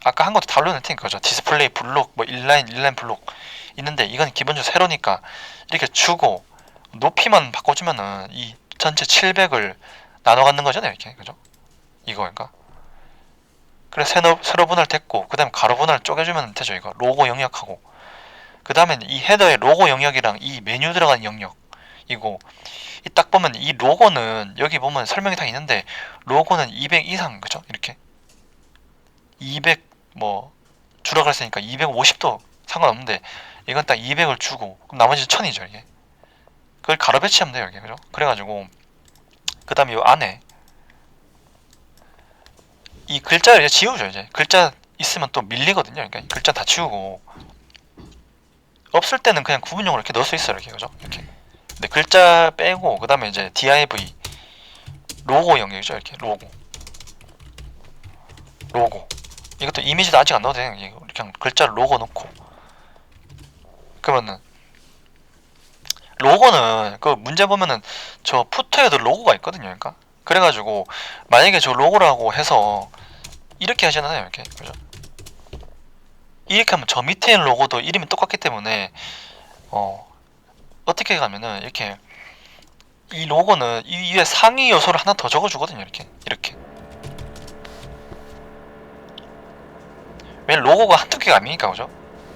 아까 한 것도 다루는 테니까 그죠? 디스플레이 블록 뭐 인라인 블록 있는데 이건 기본적으로 세로니까 이렇게 주고 높이만 바꿔주면은 이 전체 700을 나눠 갖는 거잖아요. 이렇게 그죠? 이거 그러니까 그래 세로 분할 됐고 그 다음에 가로 분할 쪼개주면 되죠. 이거 로고 영역하고 그 다음에 이 헤더의 로고 영역이랑 이 메뉴 들어가는 영역 이거 이 딱 보면 이 로고는 여기 보면 설명이 다 있는데 로고는 200 이상 그죠? 이렇게 200 뭐 주라고 했으니까 250도 상관없는데 이건 딱 200을 주고 그럼 나머지 1000이죠 이게 그걸 가로 배치하면 돼요 이게 그죠? 그래가지고 그 다음에 이 안에 이 글자를 이제 지우죠. 이제 글자 있으면 또 밀리거든요. 그러니까 글자 다 지우고 없을 때는 그냥 구분용으로 이렇게 넣을 수 있어요. 이렇게 그죠? 이렇게. 근데 글자 빼고 그 다음에 이제 div 로고 영역이죠. 이렇게 로고 이것도 이미지도 아직 안 넣어도 돼요. 그냥 글자를 로고 넣고 그러면은 로고는 그 문제 보면은 저 푸터에도 로고가 있거든요. 그러니까 그래가지고 만약에 저 로고라고 해서 이렇게 하시잖아요. 이렇게 그죠? 이렇게 하면 저 밑에 있는 로고도 이름이 똑같기 때문에 어떻게 가면은 이렇게 이 로고는 이 위에 상위 요소를 하나 더 적어주거든요. 이렇게 왜 로고가 한두 개가 아니니까 그죠?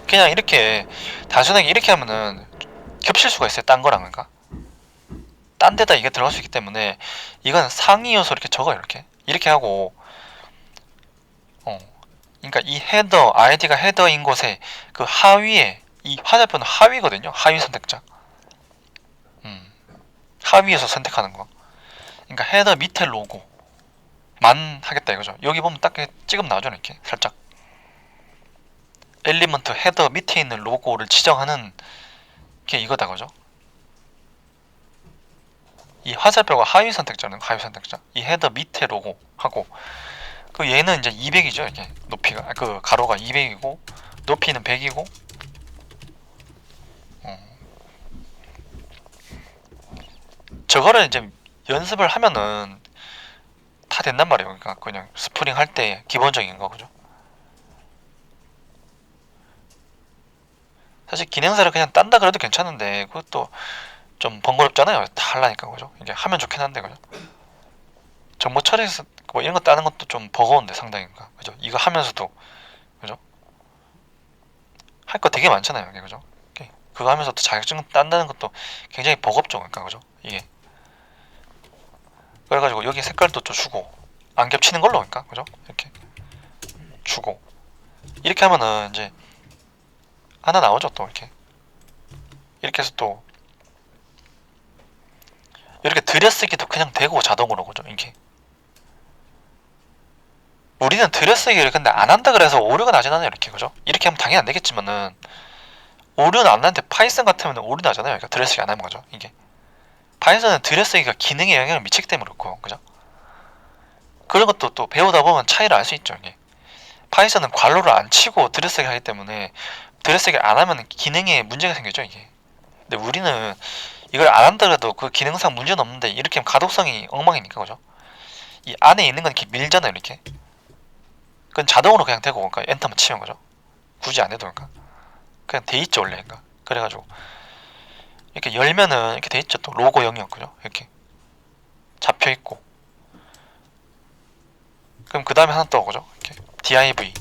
그냥 이렇게 단순하게 이렇게 하면은 겹칠 수가 있어요. 딴 거랑 그러니까 딴 데다 이게 들어갈 수 있기 때문에 이건 상위 요소 이렇게 적어요. 이렇게 하고 그러니까 이 헤더 아이디가 헤더인 곳에 그 하위에 이 화살표는 하위거든요. 하위 선택자 하위에서 선택하는 거 그러니까 헤더 밑에 로고만 하겠다 이거죠. 여기 보면 딱 찍으면 나오죠. 이렇게 살짝 엘리먼트 헤더 밑에 있는 로고를 지정하는 게 이거다 그죠. 이 화살표가 하위 선택자는 하위 선택자 이 헤더 밑에 로고 하고 그 얘는 이제 200이죠. 이게 높이가 그 가로가 200이고 높이는 100이고 저거를 이제 연습을 하면은 다 된단 말이에요. 그러니까 그냥 스프링 할 때 기본적인 거 그죠. 사실 기능사를 그냥 딴다 그래도 괜찮은데 그것도 좀 번거롭잖아요. 다 하려니까 그죠. 이게 하면 좋긴 한데 그죠. 정보 처리해서 뭐 이런 거 따는 것도 좀 버거운데 상당히 그죠. 이거 하면서도 그죠. 할 거 되게 많잖아요. 이게 그죠. 그거 하면서 또 자격증 딴다는 것도 굉장히 버겁죠. 그러니까 그죠. 이게 그래가지고 여기 색깔도 좀 주고 안 겹치는 걸로 그러니까 그죠. 이렇게 주고 이렇게 하면은 이제 하나 나오죠. 또 이렇게 해서 또 이렇게 들여쓰기도 그냥 되고 자동으로 그죠. 이게 우리는 들여쓰기를 근데 안 한다 그래서 오류가 나진 않아요. 이렇게 그죠. 이렇게 하면 당연히 안 되겠지만은 오류는 안 나는데 파이썬 같으면 오류 나잖아요. 그러니까 들여쓰기 안 하면 거죠. 이게 파이썬은 들여쓰기가 기능에 영향을 미치기 때문에 그렇고 그죠. 그런 것도 또 배우다 보면 차이를 알 수 있죠. 이게 파이썬은 괄호를 안 치고 들여쓰기 하기 때문에 들여쓰기 안 하면 기능에 문제가 생기죠. 이게 근데 우리는 이걸 안 한다고 그 기능상 문제는 없는데 이렇게 하면 가독성이 엉망이니까 그죠. 이 안에 있는 건 이렇게 밀잖아요. 이렇게 그건 자동으로 그냥 되고 그러니까 엔터만 치면 거죠. 굳이 안 해도 그러니까 그냥 돼 있죠 원래 그러니까 그래가지고 이렇게 열면은 이렇게 돼 있죠. 또 로고 영역 그죠. 이렇게 잡혀 있고 그럼 그 다음에 하나 또 그죠. 이렇게 div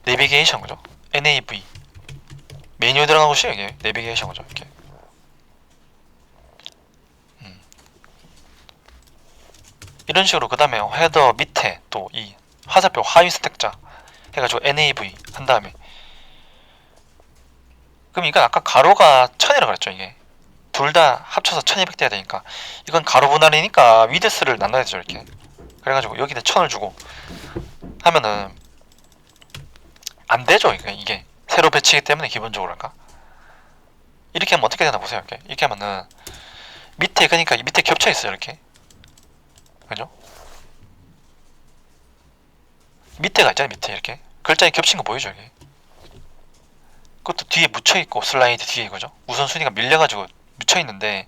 내비게이션 그죠. nav 메뉴 들어간 곳이 이게 내비게이션 그죠. 이렇게 이런 식으로 그 다음에 헤더 밑에 또 이 화살표 하위 스택자 해가지고 NAV 한 다음에, 그럼 이건 아까 가로가 1000이라고 그랬죠. 이게 둘 다 합쳐서 1200 돼야 되니까 이건 가로 분할이니까 위드스를 나눠야 되죠. 이렇게 그래가지고 여기다 1000을 주고 하면은 안 되죠. 이게 새로 배치기 때문에 기본적으로. 그러니까 이렇게 하면 어떻게 되나 보세요. 이렇게 하면은 밑에, 그러니까 밑에 겹쳐 있어요. 이렇게, 그죠? 밑에가 있잖아요. 밑에 이렇게 글자에 겹친 거 보이죠? 이게 그것도 뒤에 묻혀 있고, 슬라이드 뒤에, 그죠? 우선순위가 밀려가지고 묻혀 있는데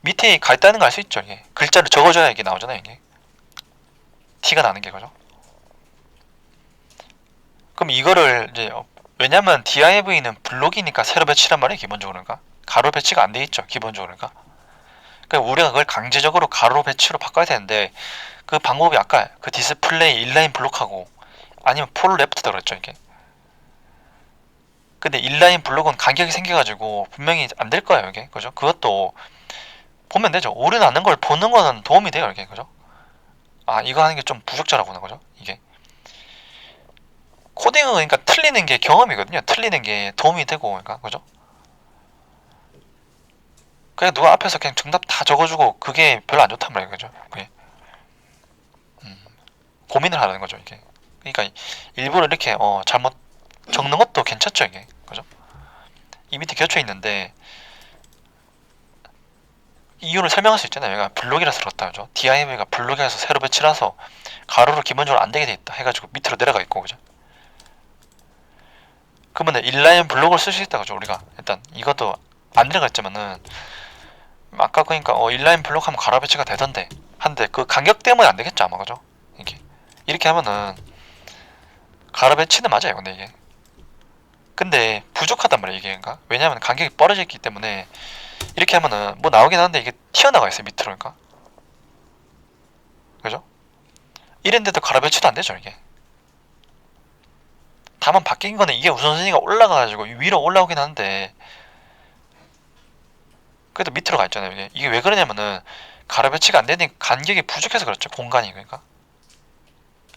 밑에 가 있다는 걸 알 수 있죠. 이게 글자를 적어줘야 이게 나오잖아요. 이게 티가 나는 게, 그죠? 그럼 이거를 이제 왜냐면 div는 블록이니까 세로 배치란 말이에요. 기본적으로. 그러니까 가로 배치가 안 돼 있죠. 기본적으로. 그러니까 우리가 그걸 강제적으로 가로 배치로 바꿔야 되는데 그 방법이 아까 그 디스플레이 인라인 블록하고 아니면 폴 레프트다 그랬죠. 이게 근데 인라인 블록은 간격이 생겨가지고 분명히 안 될 거예요. 이게, 그죠? 그것도 보면 되죠. 오류는 나는 걸 보는 거는 도움이 돼요. 이게, 그죠? 아, 이거 하는 게 좀 부적절하구나. 그죠? 이게 코딩은 그러니까 틀리는 게 경험이거든요. 틀리는 게 도움이 되고, 그러니까, 그죠? 그냥 누가 앞에서 그냥 정답 다 적어주고 그게 별로 안 좋단 말이에요. 그죠? 그게 고민을 하는 거죠. 이게 그러니까 일부러 이렇게 잘못 적는 것도 괜찮죠. 이게, 그죠? 이 밑에 겹쳐 있는데 이유를 설명할 수 있잖아요. 얘가 블록이라서 그렇다. 그죠? div가 블록이라서 세로 배치라서 가로로 기본적으로 안 되게 돼 있다 해가지고 밑으로 내려가 있고, 그죠? 그러면 인라인 블록을 쓸 수 있다. 그죠? 우리가 일단 이것도 안 내려갔지만은 아까 그러니까 인라인 블록 하면 가로 배치가 되던데 한데 그 간격 때문에 안 되겠죠 아마. 그죠? 이게 이렇게 하면은 가로 배치는 맞아요. 근데 부족하단 말이에요. 이게. 그러니까 왜냐하면 간격이 벌어져 있기 때문에 이렇게 하면은 뭐 나오긴 하는데 이게 튀어나가 있어요 밑으로. 그러니까, 그죠? 이랬는데도 가로 배치도 안 되죠. 이게 다만 바뀐 거는 이게 우선순위가 올라가가지고 위로 올라오긴 하는데 그래도 밑으로 가 있잖아요. 이게 왜 그러냐면은 가로 배치가 안 되니 간격이 부족해서 그렇죠. 공간이. 그러니까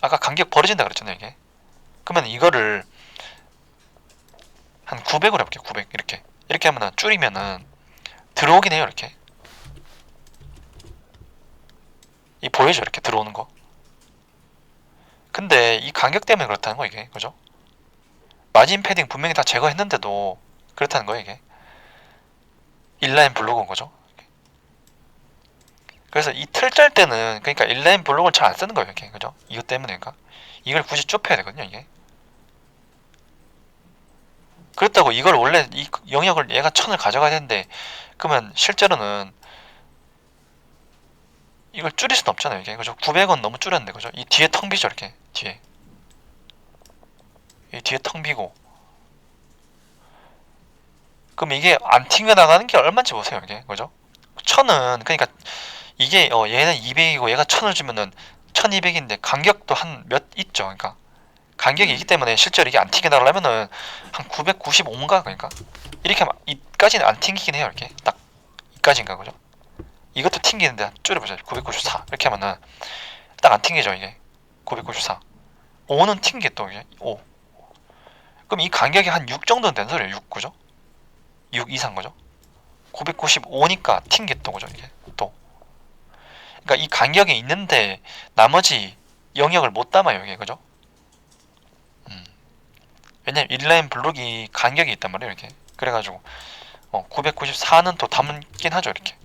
아까 간격 벌어진다 그랬잖아요. 이게 그러면 이거를 한 900으로 해볼게요. 900 이렇게 하면은 줄이면은 들어오긴 해요. 이렇게 이 보이죠? 이렇게 들어오는 거. 근데 이 간격 때문에 그렇다는 거. 이게, 그죠? 마진 패딩 분명히 다 제거했는데도 그렇다는 거예요. 이게 인라인 블록인 거죠. 그래서 이 틀 짤 때는 그러니까 인라인 블록을 잘 안 쓰는 거예요. 이게, 그죠? 이것 때문에. 그러니까 이걸 굳이 좁혀야 되거든요. 이게 그렇다고 이걸 원래 이 영역을 얘가 1000을 가져가야 되는데 그러면 실제로는 이걸 줄일 수는 없잖아요. 이게, 그죠? 900원 너무 줄였는데, 그죠? 이 뒤에 텅 비죠. 이렇게 뒤에 이 뒤에 텅 비고 그럼 이게 안 튕겨 나가는 게 얼마인지 보세요. 이게, 그죠? 1000은 그러니까 이게 얘는 200이고 얘가 1000을 주면은 1200인데 간격도 한 몇 있죠. 그러니까 간격이 있기 때문에 실제로 이게 안 튕겨 나가려면은 한 995인가. 그러니까 이렇게 하면 이까지는 안 튕기긴 해요. 이렇게 딱 이까지인가. 그죠? 이것도 튕기는데 줄여보자. 994 이렇게 하면은 딱 안 튕기죠. 이게 994 5는 튕겨 또. 이게 5 그럼 이 간격이 한 6 정도는 된 소리예요. 6, 그죠? 6 이상. 거죠? 995니까 튕겨 또. 그죠? 이게 또 그러니까 이 간격이 있는데 나머지 영역을 못 담아요. 이게, 그죠? 왜냐면 인라인 블록이 간격이 있단 말이에요. 이렇게 그래가지고 994는 또 담긴 하죠. 이렇게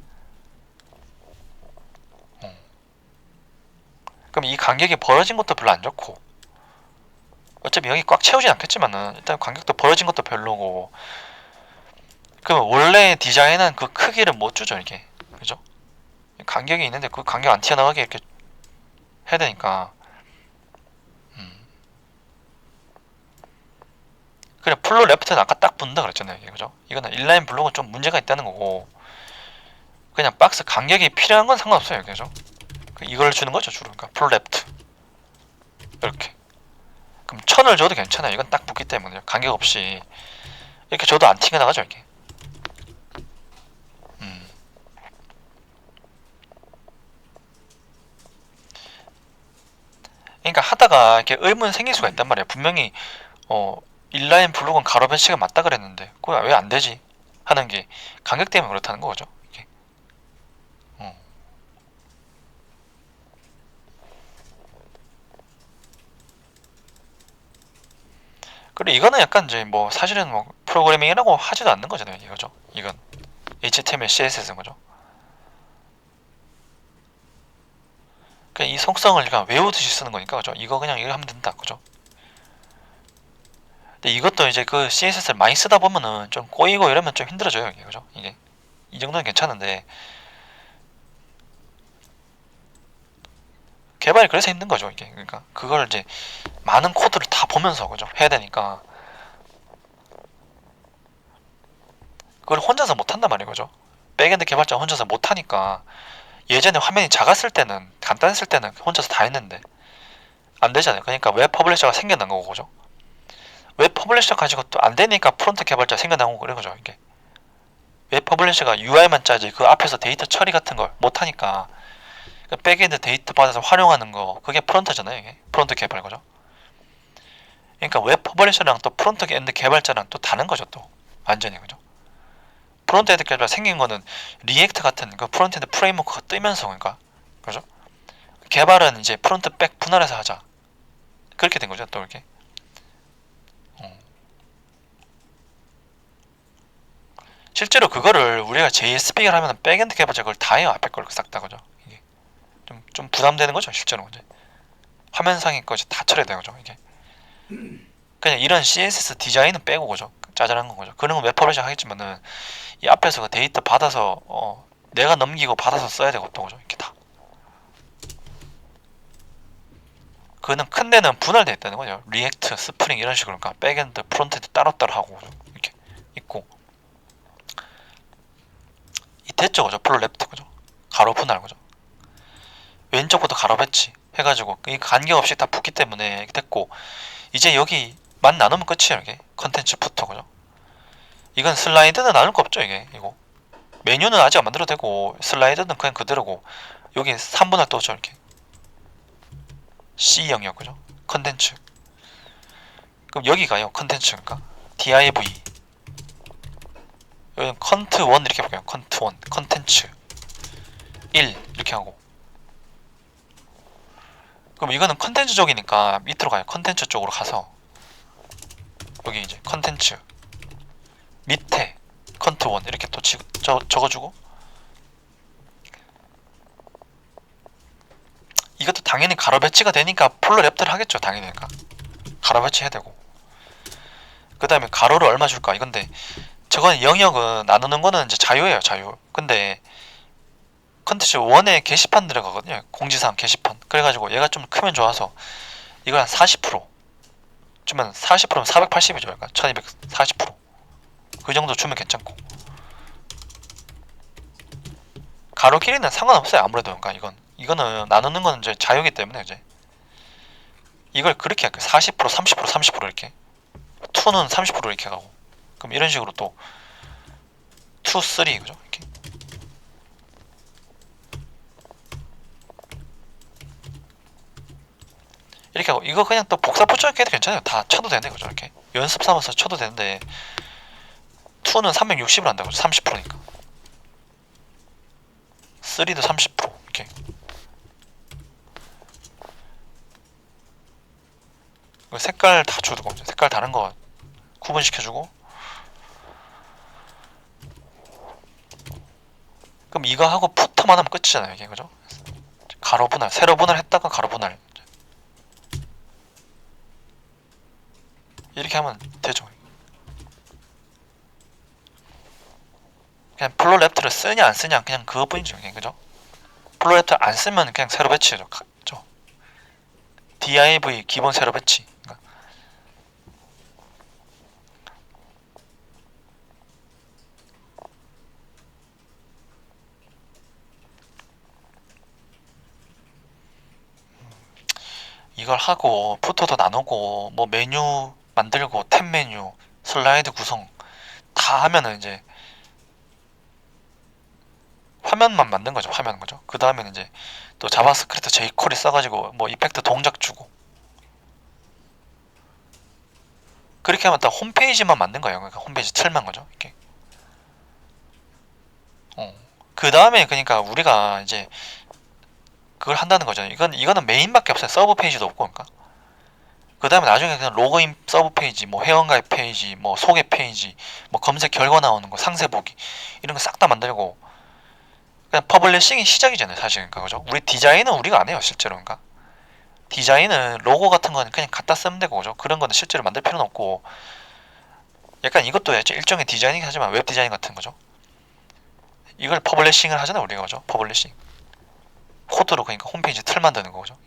그럼 이 간격이 벌어진 것도 별로 안 좋고 어차피 여기 꽉 채우진 않겠지만은 일단 간격도 벌어진 것도 별로고 그럼 원래 디자인은 그 크기를 못 주죠. 이게, 그죠? 간격이 있는데 그 간격 안 튀어나가게 이렇게 해야 되니까 그래 플로 레프트는 아까 딱 붙는다 그랬잖아요. 이게, 그죠? 이거는 인라인 블록은 좀 문제가 있다는 거고 그냥 박스 간격이 필요한 건 상관없어요. 그죠? 이걸 주는 거죠 주로. 그러니까 플로 레프트 이렇게 그럼 1000을 줘도 괜찮아요. 이건 딱 붙기 때문에 간격 없이 이렇게 줘도 안 튕겨나가죠. 이렇게 그러니까 하다가 이렇게 의문 생길 수가 있단 말이야. 분명히 인라인 블록은 가로 배치가 맞다 그랬는데 그거 왜 안 되지? 하는 게 간격 때문에 그렇다는 거죠. 이게. 어. 그리고 이거는 약간 이제 뭐 사실은 뭐 프로그래밍이라고 하지도 않는 거잖아요. 이거죠. 이건 HTML, CSS인 거죠. 그냥 이 속성을 그냥 외우듯이 쓰는 거니까 그죠. 이거 그냥 이거 하면 된다. 그죠. 근데 이것도 이제 그 CSS를 많이 쓰다 보면은 좀 꼬이고 이러면 좀 힘들어져요. 이게 그죠. 이게 이 정도는 괜찮은데 개발이 그래서 힘든 거죠. 이게 그러니까 그걸 이제 많은 코드를 다 보면서 그죠 해야 되니까 그걸 혼자서 못 한단 말이에요. 그죠. 백엔드 개발자 혼자서 못 하니까 예전에 화면이 작았을 때는 간단했을 때는 혼자서 다 했는데 안 되잖아요. 그러니까 웹 퍼블리셔가 생겨난 거고 그죠. 웹 퍼블리셔 가지고 또 안 되니까 프론트 개발자 생겨난 거고 그런 거죠. 이게 웹 퍼블리셔가 UI만 짜지 그 앞에서 데이터 처리 같은 걸 못 하니까 그 백엔드 데이터 받아서 활용하는 거 그게 프론트잖아요. 이게 프론트 개발 거죠. 그러니까 웹 퍼블리셔랑 또 프론트 엔드 개발자랑 또 다른 거죠. 또 완전히 그죠. 프론트 엔드 개발 생긴 거는 리액트 같은 그 프론트 엔드 프레임워크가 뜨면서 그러니까 그죠. 개발은 이제 프론트 백 분할해서 하자 그렇게 된 거죠. 또 이렇게 실제로 그거를 우리가 JSP를 하면 백엔드 개발자 그걸 다 해요. 앞에 걸 싹 다 그죠. 이게 좀 부담되는 거죠. 실제로 이제 화면상의 거지 다 처리해야 되는 거죠. 이게 그냥 이런 CSS 디자인은 빼고 그죠. 짜잘한 건 거죠. 그런 건 웹 퍼블리셔 하겠지만은 이 앞에서 그 데이터 받아서 내가 넘기고 받아서 써야 되고 또 그죠. 이렇게 다 그거는 큰 데는 분할되어 있다는 거죠. 리액트, 스프링 이런 식으로 그러니까 백엔드, 프론트엔드 따로따로 하고 그죠? 이렇게 있고 이 됐죠 그죠. 플로 랩트 그죠. 가로 분할 그죠. 왼쪽부터 가로 배치 해가지고 이 관계없이 다 붙기 때문에 이렇게 됐고 이제 여기만 나누면 끝이에요. 이게 컨텐츠 부터 그죠. 이건 슬라이드는 나눌 거 없죠. 이거 메뉴는 아직 안 만들어도 되고 슬라이드는 그냥 그대로고 여기 3분할 또죠. 이렇게 C 영역 그죠. 컨텐츠 그럼 여기가요 컨텐츠인가 div 여기는 컨트 1 이렇게 볼게요. 컨트 1 컨텐츠 1 이렇게 하고 그럼 이거는 컨텐츠 쪽이니까 밑으로 가요. 컨텐츠 쪽으로 가서 여기 이제 컨텐츠 밑에 컨트 1 이렇게 또 적어주고 이것도 당연히 가로 배치가 되니까 풀로 랩터를 하겠죠. 당연히 그러니까 가로 배치 해야 되고 그 다음에 가로를 얼마 줄까 이건데 저건 영역은 나누는 거는 이제 자유예요. 자유. 근데 컨텐츠 1에 게시판 들어가거든요. 공지사항 게시판. 그래가지고 얘가 좀 크면 좋아서 이걸 한 40% 주면 40%면 480이죠. 그러니까 1240%그 정도 주면 괜찮고 가로 길이는 상관없어요. 아무래도 그러니까 이거는 나누는 거는 이제 자유이기 때문에 이제 이걸 그렇게 할게요. 40% 30% 30% 이렇게 2는 30% 이렇게 가고 그럼 이런 식으로 또 2, 3 그죠? 이렇게 이렇게 하고 이거 그냥 또 복사 붙여넣기 해도 괜찮아요. 다 쳐도 되네 그죠? 이렇게 연습 삼아서 쳐도 되는데 2는 360을 한다고 30%니까 3도 30% 이렇게 색깔 다 주고 색깔 다른 거 구분시켜주고 그럼 이거 하고 푸터만 하면 끝이잖아요. 이게 그죠? 가로 분할 세로 분할했다가 가로 분할 이렇게 하면 되죠. 그냥 플로 랩트를 쓰냐 안 쓰냐 그냥 그것뿐이죠. 그냥 그죠? 플로 랩트 안 쓰면 그냥 세로 배치죠. div 기본 세로 배치. 그러니까 이걸 하고 푸터도 나누고 뭐 메뉴 만들고 탭 메뉴 슬라이드 구성 다 하면은 이제 화면만 만든 거죠. 화면 거죠. 그 다음에는 이제 또 자바스크립트 jQuery 써가지고 뭐 이펙트 동작 주고 그렇게 하면 딱 홈페이지만 만든 거예요. 그러니까 홈페이지 틀만 거죠. 이렇게. 그 다음에 그러니까 우리가 이제 그걸 한다는 거죠. 이거는 메인밖에 없어요. 서브 페이지도 없고 그러니까. 그 다음에 나중에 그냥 로그인 서브 페이지, 뭐 회원가입 페이지, 뭐 소개 페이지, 뭐 검색 결과 나오는 거, 상세 보기 이런 거 싹 다 만들고 그냥 퍼블리싱이 시작이잖아요, 사실. 그러니까 그죠? 우리 디자인은 우리가 안 해요, 실제로. 그러니까 디자인은 로고 같은 거는 그냥 갖다 쓰면 되고 그죠? 그런 거는 실제로 만들 필요는 없고 약간 이것도 일종의 디자이닝 하지만 웹 디자인 같은 거죠. 이걸 퍼블리싱을 하잖아요, 우리가 그죠? 퍼블리싱. 코드로 그러니까 홈페이지 틀 만드는 거죠.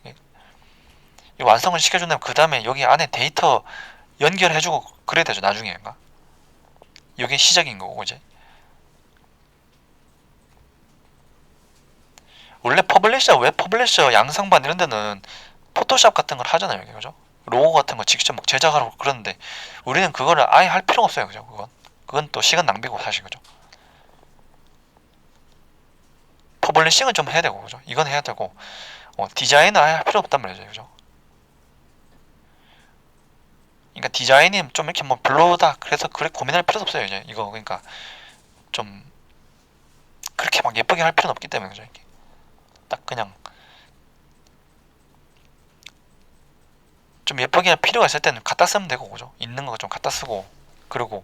이 완성을 시켜준다면 그 다음에 여기 안에 데이터 연결해주고 그래야 되죠, 나중에인가. 이게 시작인 거고 이제. 원래 퍼블리셔, 웹 퍼블리셔, 양상반 이런 데는 포토샵 같은 걸 하잖아요, 여기 그죠? 로고 같은 거 직접 막 제작하고 그러는데 우리는 그거를 아예 할 필요가 없어요, 그죠? 그건 또 시간 낭비고 사실 그죠? 퍼블리싱은 좀 해야 되고 그죠? 이건 해야 되고 디자인은 아예 할 필요 없단 말이죠, 그죠? 그러니까 디자인이 좀 이렇게 뭐 별로다 그래서 그래 고민할 필요도 없어요, 이제 이거. 그러니까 좀 그렇게 막 예쁘게 할 필요는 없기 때문에 그죠? 이렇게 딱 그냥 좀 예쁘게 할 필요가 있을 때는 갖다 쓰면 되고 그죠? 있는 거 좀 갖다 쓰고 그리고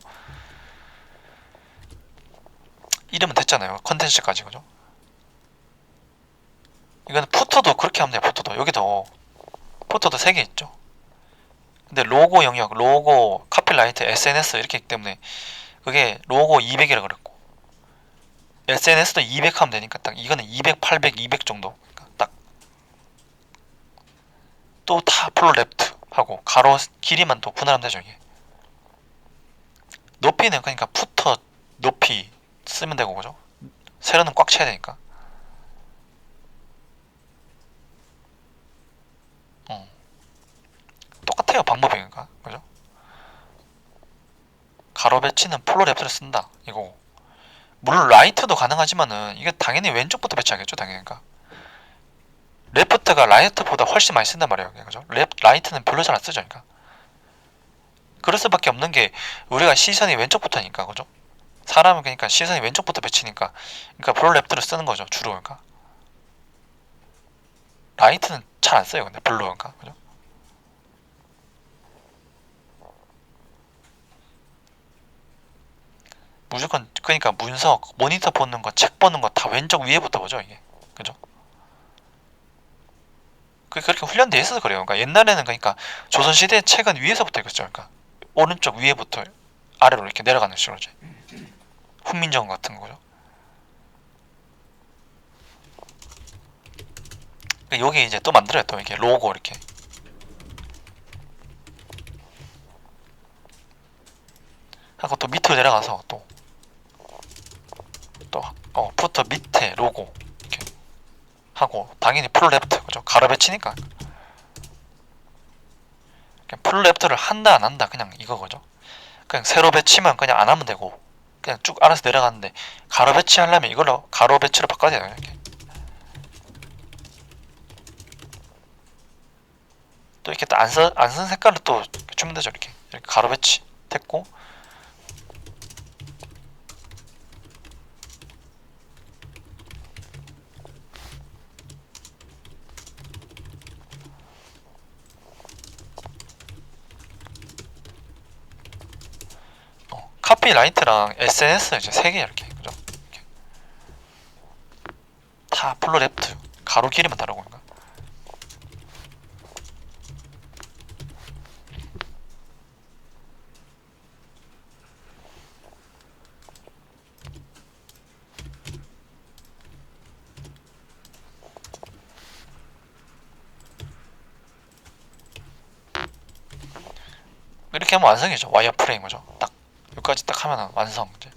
이러면 됐잖아요, 컨텐츠까지 그죠? 이거는 푸터도 그렇게 하면 돼요. 푸터도 여기도 푸터도 3개 있죠. 근데 로고 영역, 로고, 카피라이트, SNS 이렇게 있기 때문에 그게 로고 200이라 그랬고 SNS도 200 하면 되니까 딱 이거는 200, 800, 200 정도. 그러니까 딱 또 다 플로 레프트 하고 가로 길이만 또 분할하면 되죠 이게. 높이는 그러니까 푸터 높이 쓰면 되고 그죠? 세로는 꽉 차야 되니까. 똑같아요 방법이. 그러니까 그죠? 가로 배치는 플로 레프트를 쓴다 이거. 물론 라이트도 가능하지만은 이게 당연히 왼쪽부터 배치하겠죠 당연히. 그러니까 레프트가 라이트보다 훨씬 많이 쓴단 말이에요. 그죠? 라이트는 별로 잘 안 쓰죠. 그러니까 그럴 수밖에 없는 게 우리가 시선이 왼쪽부터니까 그죠? 사람은 그러니까 시선이 왼쪽부터 배치니까 그러니까 블루 레프트를 쓰는 거죠 주로. 그러니까 라이트는 잘 안 써요 근데 블루. 그러니까 그죠? 무조건 그러니까 문서 모니터 보는 거 책 보는 거 다 왼쪽 위에부터 보죠 이게. 그죠? 그렇게 훈련돼 있어서 그래요. 그러니까 옛날에는 그러니까 조선시대 책은 위에서부터 읽었죠. 그러니까 오른쪽 위에부터 아래로 이렇게 내려가는 식으로 이제 훈민정 같은 거죠. 그러니까 여기 이제 또 만들어요. 또 이렇게 로고 이렇게 하고 또 밑으로 내려가서 푸터 밑에 로고 이렇게 하고 당연히 풀 레프트 그죠? 가로 배치니까 그냥 풀 레프트를 한다 안 한다 그냥 이거죠. 그냥 세로 배치만 그냥 안 하면 되고 그냥 쭉 알아서 내려가는데 가로 배치 하려면 이걸로 가로 배치로 바꿔야 돼요. 이렇게 또 이렇게 안쓴 색깔로 또 주면 되죠. 이렇게 가로 배치 됐고 카피라이트랑 SNS 이제 3개 이렇게 그죠? 이렇게. 다 플로 레프트 가로 길이만 다르고 그러니까. 이렇게 하면 완성이죠. 와이어프레임 그죠? 딱 여기까지 딱 하면 완성. 이제